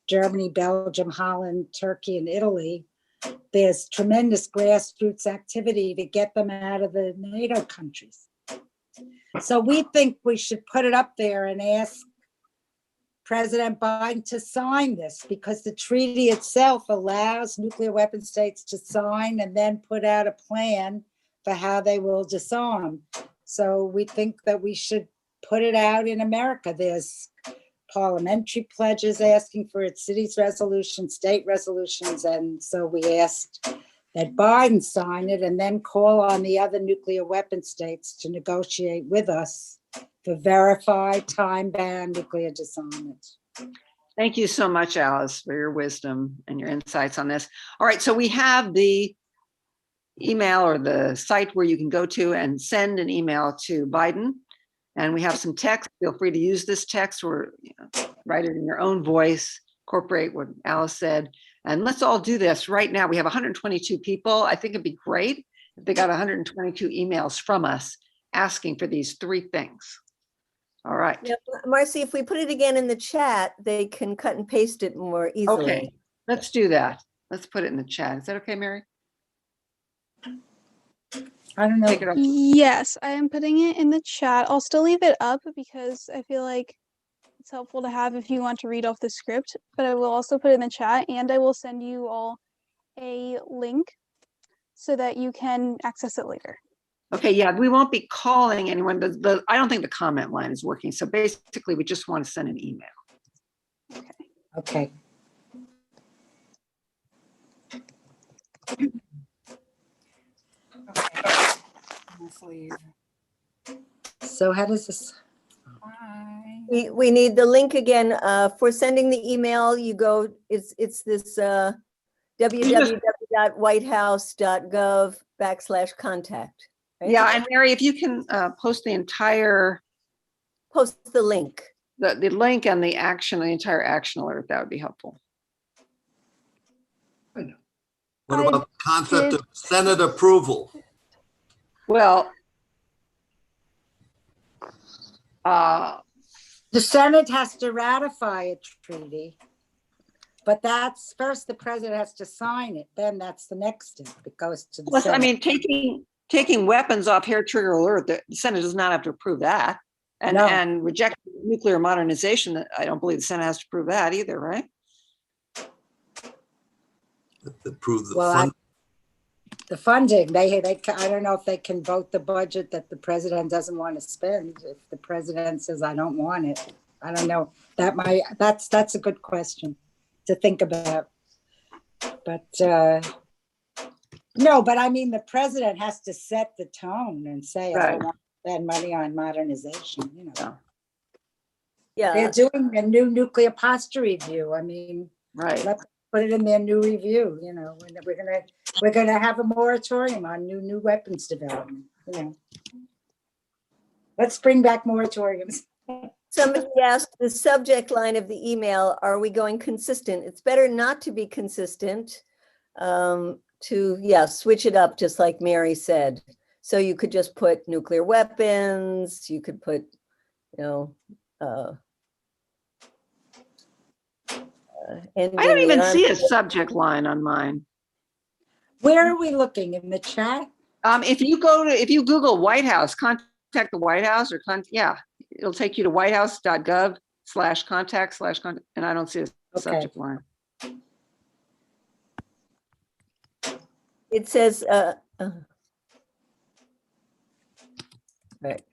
Germany, Belgium, Holland, Turkey, and Italy, there's tremendous grassroots activity to get them out of the NATO countries. So we think we should put it up there and ask President Biden to sign this, because the treaty itself allows nuclear weapon states to sign and then put out a plan for how they will disarm. So we think that we should put it out in America. There's parliamentary pledges asking for it, cities resolutions, state resolutions. And so we asked that Biden sign it and then call on the other nuclear weapon states to negotiate with us for verified time-bound nuclear disarmament. Thank you so much, Alice, for your wisdom and your insights on this. All right, so we have the email or the site where you can go to and send an email to Biden. And we have some text. Feel free to use this text or write it in your own voice, incorporate what Alice said. And let's all do this right now. We have 122 people. I think it'd be great if they got 122 emails from us asking for these 3 things. All right. Now, Marcy, if we put it again in the chat, they can cut and paste it more easily. Okay, let's do that. Let's put it in the chat. Is that okay, Mary? I don't know. Take it up. Yes, I am putting it in the chat. I'll still leave it up because I feel like it's helpful to have if you want to read off the script, but I will also put it in the chat, and I will send you all a link so that you can access it later. Okay, yeah, we won't be calling anyone. I don't think the comment line is working. So basically, we just want to send an email. Okay. So how does this? We need the link again for sending the email. You go, it's this www.whitehouse.gov/contact. Right? Yeah, and Mary, if you can post the entire, Post the link. the link and the action, the entire action alert, that would be helpful. What about the concept of Senate approval? Well, The Senate has to ratify a treaty, but that's first the president has to sign it. Then that's the next step. It goes to the plus, Senate. I mean, taking weapons off hair trigger alert, the Senate does not have to approve that. And, No. and reject nuclear modernization, I don't believe the Senate has to approve that either, right? Approve the Well, fund. The funding, they I don't know if they can vote the budget that the president doesn't want to spend. If the president says, I don't want it, I don't know. That's a good question to think about. But no, but I mean, the president has to set the tone and say, I don't want to spend money on modernization, you know. Yeah. They're doing a new nuclear posture review. I mean, Right. let's put it in their new review, you know, we're gonna have a moratorium on new weapons development, you know. Let's bring back moratoriums. Somebody asked the subject line of the email, are we going consistent? It's better not to be consistent, switch it up, just like Mary said. So you could just put nuclear weapons, you could put, I don't even see a subject line on mine. Where are we looking, in the chat? If you Google White House, contact the White House, or it'll take you to whitehouse.gov/contact/, and I don't see a subject line. It says, right.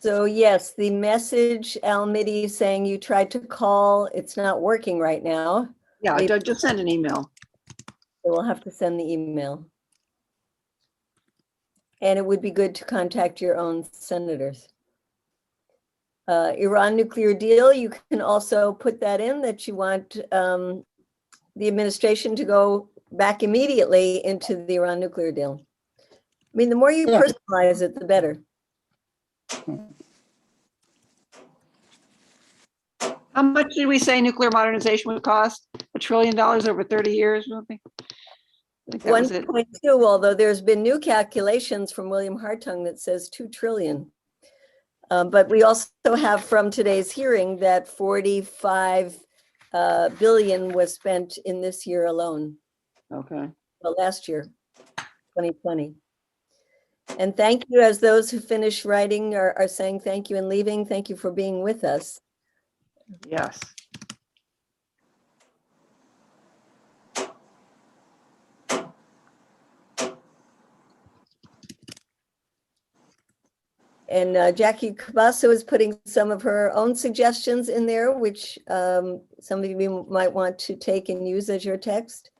So yes, the message, Almity, saying you tried to call, it's not working right now. Yeah, I just send an email. So we'll have to send the email. And it would be good to contact your own senators. Iran nuclear deal, you can also put that in that you want the administration to go back immediately into the Iran nuclear deal. I mean, the more you personalize it, the better. How much did we say nuclear modernization would cost? $1 trillion over 30 years or something? I think that was it. 1.2, although there's been new calculations from William Hartung that says 2 trillion. But we also have from today's hearing that 45 billion was spent in this year alone. Okay. Well, last year, 2020. And thank you, as those who finish writing are saying thank you and leaving. Thank you for being with us. Yes. And Jackie Cabasso is putting some of her own suggestions in there, which some of you might want to take and use as your text.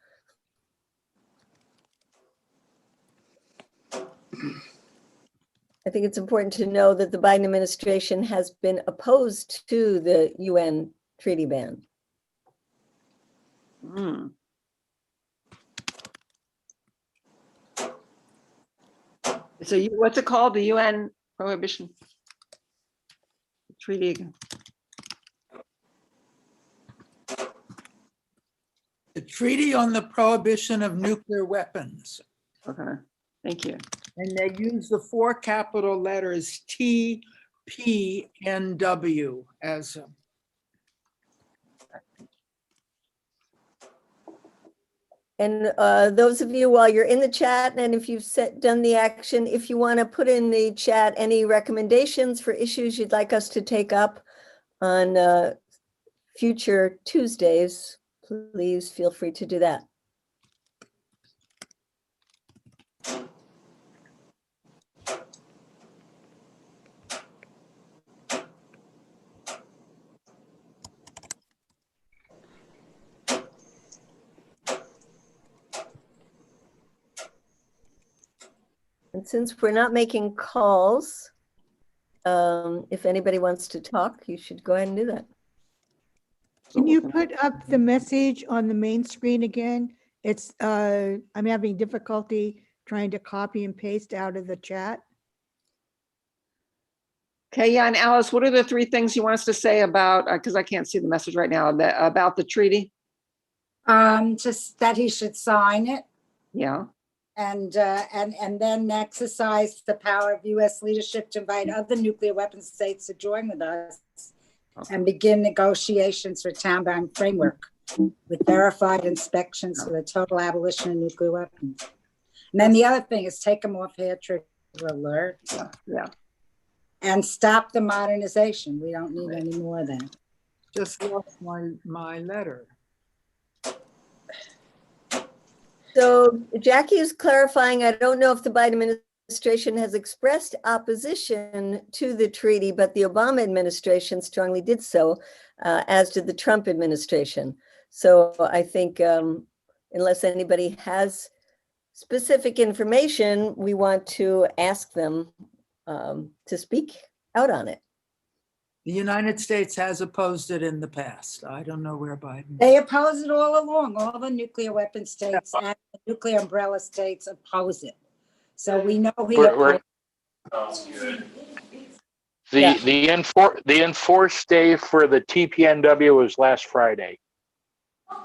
I think it's important to know that the Biden administration has been opposed to the UN treaty ban. Mm. So what's it called? The UN Prohibition Treaty? The Treaty on the Prohibition of Nuclear Weapons. Okay, thank you. And they use the 4 capital letters T, P, N, W as And those of you, while you're in the chat, and if you've done the action, if you want to put in the chat any recommendations for issues you'd like us to take up on future Tuesdays, please feel free to do that. And since we're not making calls, if anybody wants to talk, you should go ahead and do that. Can you put up the message on the main screen again? It's, I'm having difficulty trying to copy and paste out of the chat. Okay, yeah, and Alice, what are the 3 things you want us to say about, because I can't see the message right now, about the treaty? Just that he should sign it. Yeah. And then exercise the power of U.S. leadership to invite other nuclear weapon states to join with us and begin negotiations for a town-bound framework with verified inspections for the total abolition of nuclear weapons. And then the other thing is take them off hair trigger alert. Yeah. And stop the modernization. We don't need any more of that. just lost my letter. So Jackie is clarifying, I don't know if the Biden administration has expressed opposition to the treaty, but the Obama administration strongly did so, as did the Trump administration. So I think unless anybody has specific information, we want to ask them to speak out on it. The United States has opposed it in the past. I don't know where Biden. They oppose it all along. All the nuclear weapon states and the nuclear umbrella states oppose it. So we know he opposed. The enforced day for the TPNW was last Friday.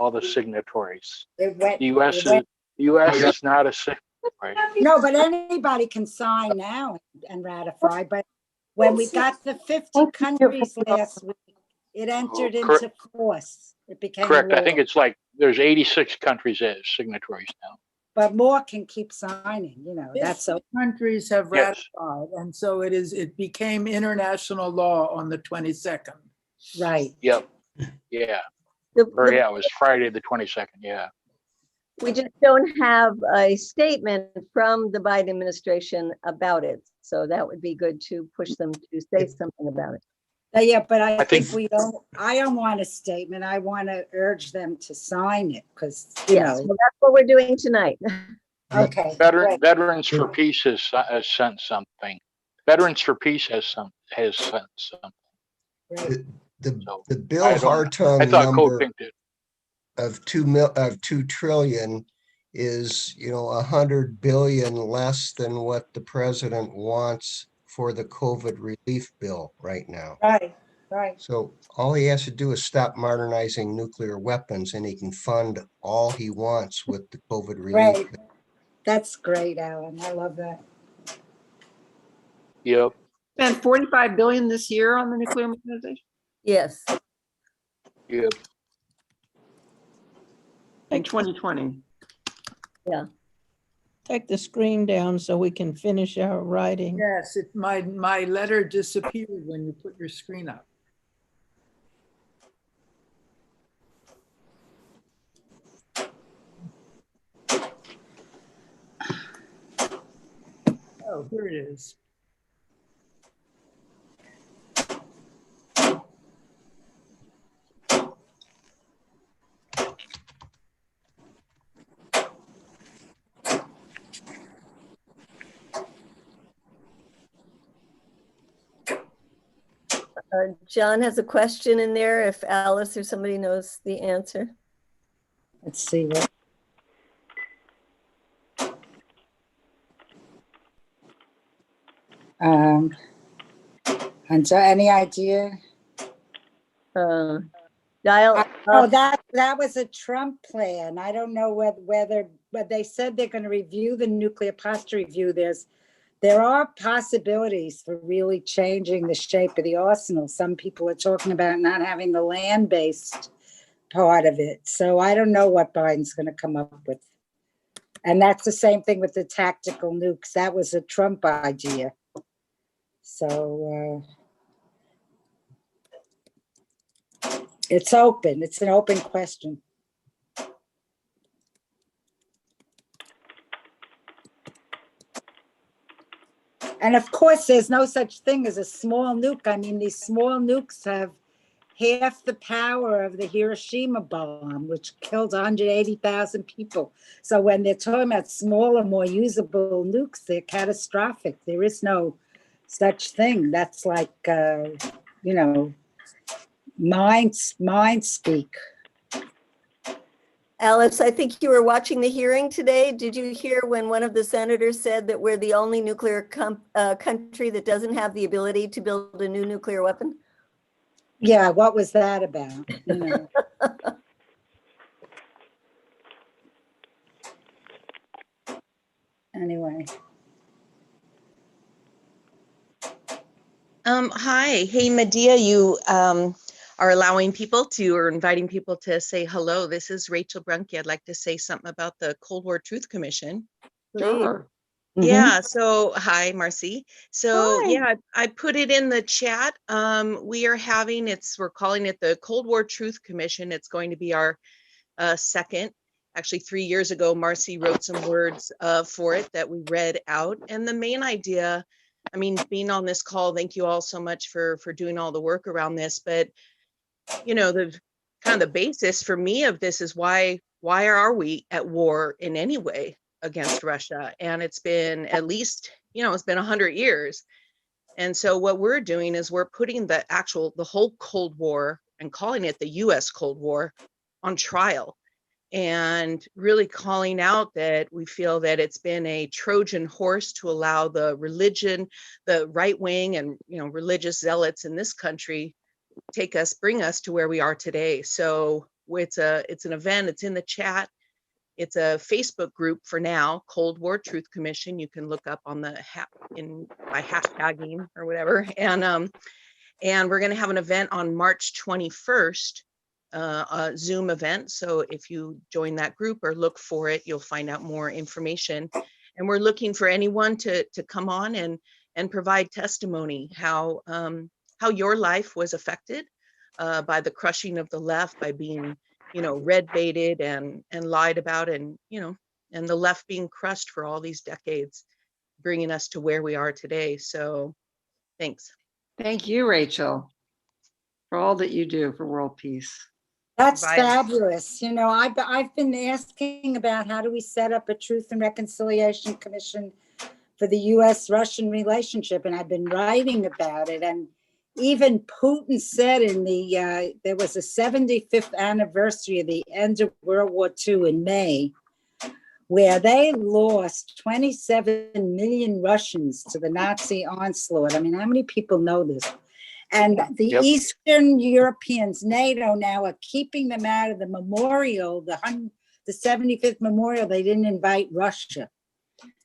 All the signatories. The U.S. is not a signatory. No, but anybody can sign now and ratify. But when we got the 50 countries last week, it entered into force. It became correct. law. I think it's like there's 86 countries as signatories now. But more can keep signing. You know, that's so. Countries have Yes. ratified, and so it became international law on the 22nd. Right. Yep. Yeah. Or yeah, it was Friday the 22nd. Yeah. We just don't have a statement from the Biden administration about it. So that would be good to push them to say something about it. Yeah, but I think- think I don't want a statement. I want to urge them to sign it because, you Yes, know. well, that's what we're doing tonight. Okay. great. Veterans for Peace has sent something. Veterans for Peace has sent something. Great. The Bill I Hartung thought Code number Pink did. of 2 trillion is, 100 billion less than what the president wants for the COVID relief bill right now. Right. So all he has to do is stop modernizing nuclear weapons and he can fund all he wants with the COVID relief Right. bill. That's great, Alan. I love that. Yep. Spent 45 billion this year on the nuclear modernization Yes. Yep. in 2020. Yeah. Take the screen down so we can finish our writing. Yes, my letter disappeared when you put your screen up. Oh, here it is. John has a question in there if Alice or somebody knows the answer. Let's see what. And so any idea? Dial. Oh, that was a Trump plan. I don't know whether but they said they're going to review the nuclear posture review. There are possibilities for really changing the shape of the arsenal. Some people are talking about not having the land-based part of it. So I don't know what Biden's going to come up with. And that's the same thing with the tactical nukes. That was a Trump idea. So it's open. It's an open question. And of course, there's no such thing as a small nuke. I mean, these small nukes have half the power of the Hiroshima bomb, which killed 180,000 people. So when they're talking about smaller, more usable nukes, they're catastrophic. There is no such thing. That's like, mind speak. Alice, I think you were watching the hearing today. Did you hear when one of the senators said that we're the only nuclear country that doesn't have the ability to build a new nuclear weapon? Yeah, what was that about? Anyway. Hi. Hey, Medea, you are allowing people to, or inviting people to say hello. This is Rachel Brunke. I'd like to say something about the Cold War Truth Commission. Sure. Yeah, so hi, Marcy. So yeah, I put it in the chat. We're calling it the Cold War Truth Commission. It's going to be our second. Actually, 3 years ago, Marcy wrote some words for it that we read out. And the main idea, I mean, being on this call, thank you all so much for doing all the work around this. But, the kind of the basis for me of this is why are we at war in any way against Russia? And it's been at least, it's been 100 years. And so what we're doing is we're putting the whole Cold War and calling it the US Cold War on trial, and really calling out that we feel that it's been a Trojan horse to allow the religion, the right wing and religious zealots in this country bring us to where we are today. So it's an event, it's in the chat. It's a Facebook group for now, Cold War Truth Commission. You can look up on the by hashtagging or whatever. And we're going to have an event on March 21st, a Zoom event. So if you join that group or look for it, you'll find out more information. And we're looking for anyone to come on and provide testimony how your life was affected by the crushing of the left, by being red baited and lied about, and and the left being crushed for all these decades, bringing us to where we are today. So thanks. Thank you, Rachel, for all that you do for world peace. That's Bye. fabulous. I've been asking about how do we set up a Truth and Reconciliation Commission for the U.S.-Russian relationship, and I've been writing about it. And even Putin said there was a 75th anniversary of the end of World War II in May, where they lost 27 million Russians to the Nazi onslaught. I mean, how many people know this? And the Eastern Europeans, NATO, now are keeping them out of the memorial, the 75th memorial. They didn't invite Russia.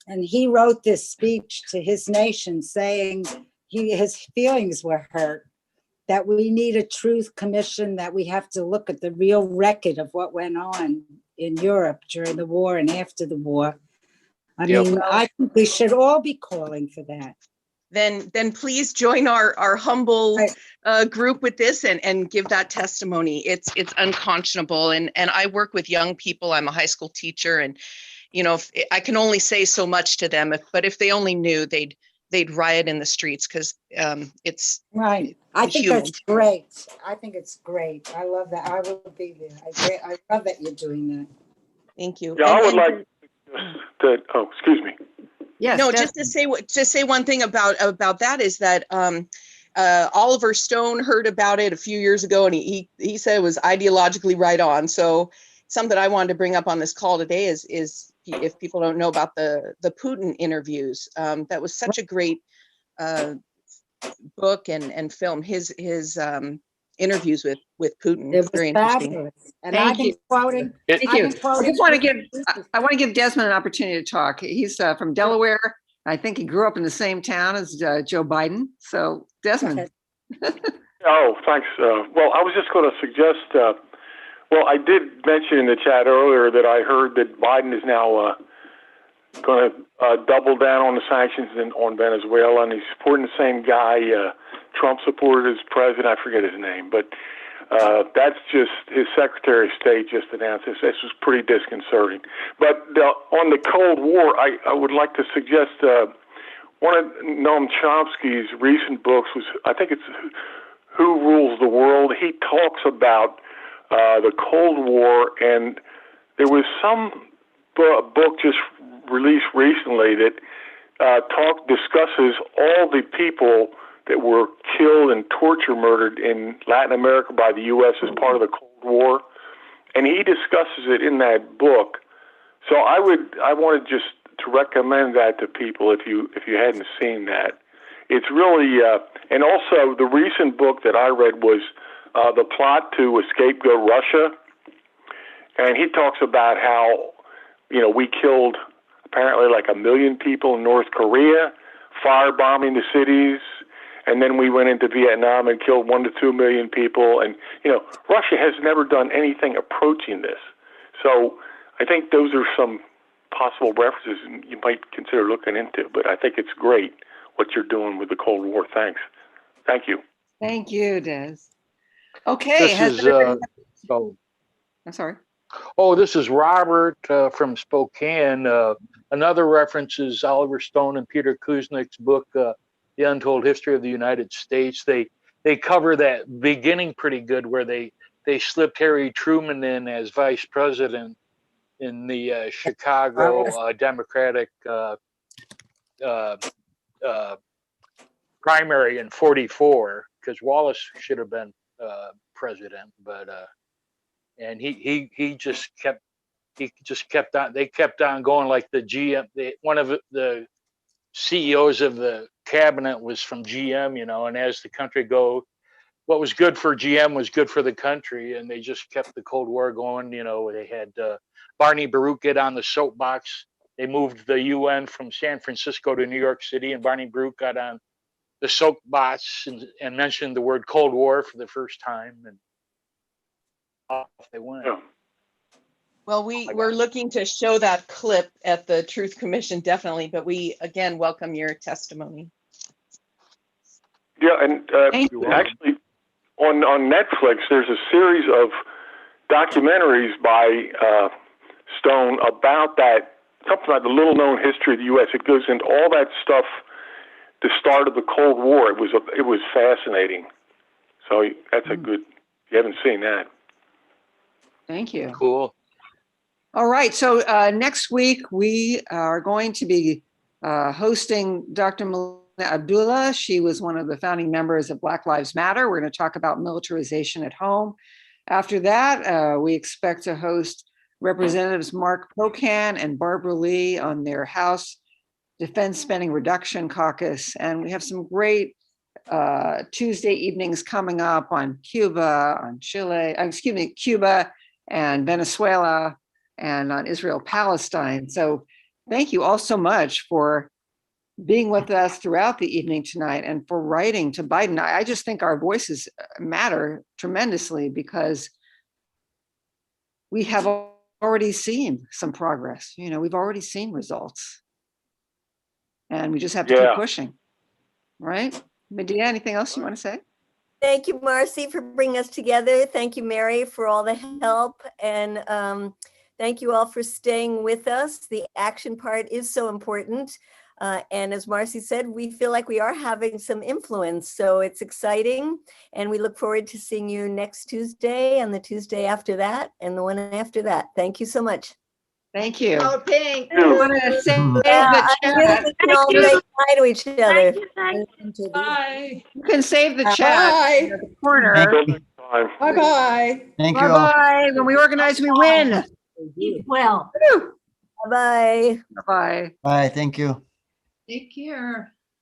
And he wrote this speech to his nation saying his feelings were hurt, that we need a truth commission, that we have to look at the real record of what went on in Europe during the war and after the war. I mean, I think we should all be calling for that. Then please join our humble group with this and give that testimony. It's unconscionable. And I work with young people. I'm a high school teacher, and I can only say so much to them. But if they only knew, they'd riot in the streets, because it's right. I think that's great. I think it's great. I love that. I will be there. I love that you're doing that. Thank you. Yeah, I would like to. Oh, excuse me. Yes. No, just to say one thing about that is that Oliver Stone heard about it a few years ago, and he said it was ideologically right on. So something I wanted to bring up on this call today is if people don't know about the Putin interviews, that was such a great book and film. His interviews with Putin. It was very interesting. fabulous. And I've been quoting. Thank you. I want to give Desmond an opportunity to talk. He's from Delaware. I think he grew up in the same town as Joe Biden. So Desmond. Oh, thanks. Well, I was just going to suggest, well, I did mention in the chat earlier that I heard that Biden is now going to double down on the sanctions on Venezuela, and he's supporting the same guy Trump supported as president. I forget his name, but that's just his Secretary of State just announced this. This was pretty disconcerting. But on the Cold War, I would like to suggest one of Noam Chomsky's recent books was, I think it's Who Rules the World. He talks about the Cold War, and there was some book just released recently that discusses all the people that were killed and murdered in Latin America by the U.S. as part of the Cold War, and he discusses it in that book. So I wanted just to recommend that to people if you hadn't seen that. It's really, and also the recent book that I read was The Plot to Scapegoat Russia, and he talks about how we killed apparently like 1 million people in North Korea, firebombing the cities. And then we went into Vietnam and killed 1 to 2 million people. And, Russia has never done anything approaching this. So I think those are some possible references you might consider looking into. But I think it's great what you're doing with the Cold War. Thanks. Thank you. Thank you, Des. Okay. I'm sorry. Oh, this is Robert from Spokane. Another reference is Oliver Stone and Peter Kuznick's book, The Untold History of the United States. They cover that beginning pretty good, where they slipped Harry Truman in as vice president in the Chicago Democratic primary in '44, because Wallace should have been president, but and he just kept on. They kept on going, like the GM. One of the CEOs of the cabinet was from GM, and as the country what was good for GM was good for the country, and they just kept the Cold War going. They had Barney Baruch get on the soapbox. They moved the UN from San Francisco to New York City, and Barney Baruch got on the soapbox and mentioned the word Cold War for the first time, and off they went. Yeah. Well, we're looking to show that clip at the Truth Commission, definitely, but we, again, welcome your testimony. Yeah, and actually, on Netflix, there's a series of documentaries by Stone about that, something like the little known history of the U.S. It goes into all that stuff, the start of the Cold War. It was fascinating. So that's a good, if you haven't seen that. Thank you. Cool. All right, so next week we are going to be hosting Dr. Melina Abdullah. She was one of the founding members of Black Lives Matter. We're going to talk about militarization at home. After that, we expect to host Representatives Mark Pocan and Barbara Lee on their House Defense Spending Reduction Caucus. And we have some great Tuesday evenings coming up on Cuba, on Cuba and Venezuela, and on Israel-Palestine. So thank you all so much for being with us throughout the evening tonight and for writing to Biden. I just think our voices matter tremendously because we have already seen some progress. You know, we've already seen results. And we just have to keep pushing, right? Medea, anything else you want to say? Thank you, Marcy, for bringing us together. Thank you, Mary, for all the help. And thank you all for staying with us. The action part is so important. And as Marcy said, we feel like we are having some influence. So it's exciting. And we look forward to seeing you next Tuesday and the Tuesday after that and the one after that. Thank you so much. Thank you. Code Pink. I'm going to save the I'm really chat. we can all say bye to each other. Bye. You can save the chat Bye. in the corner. Bye-bye. Thank you all. Bye-bye. When we organize, we win. Keep well. Bye-bye. Bye-bye. Bye, thank you. Take care.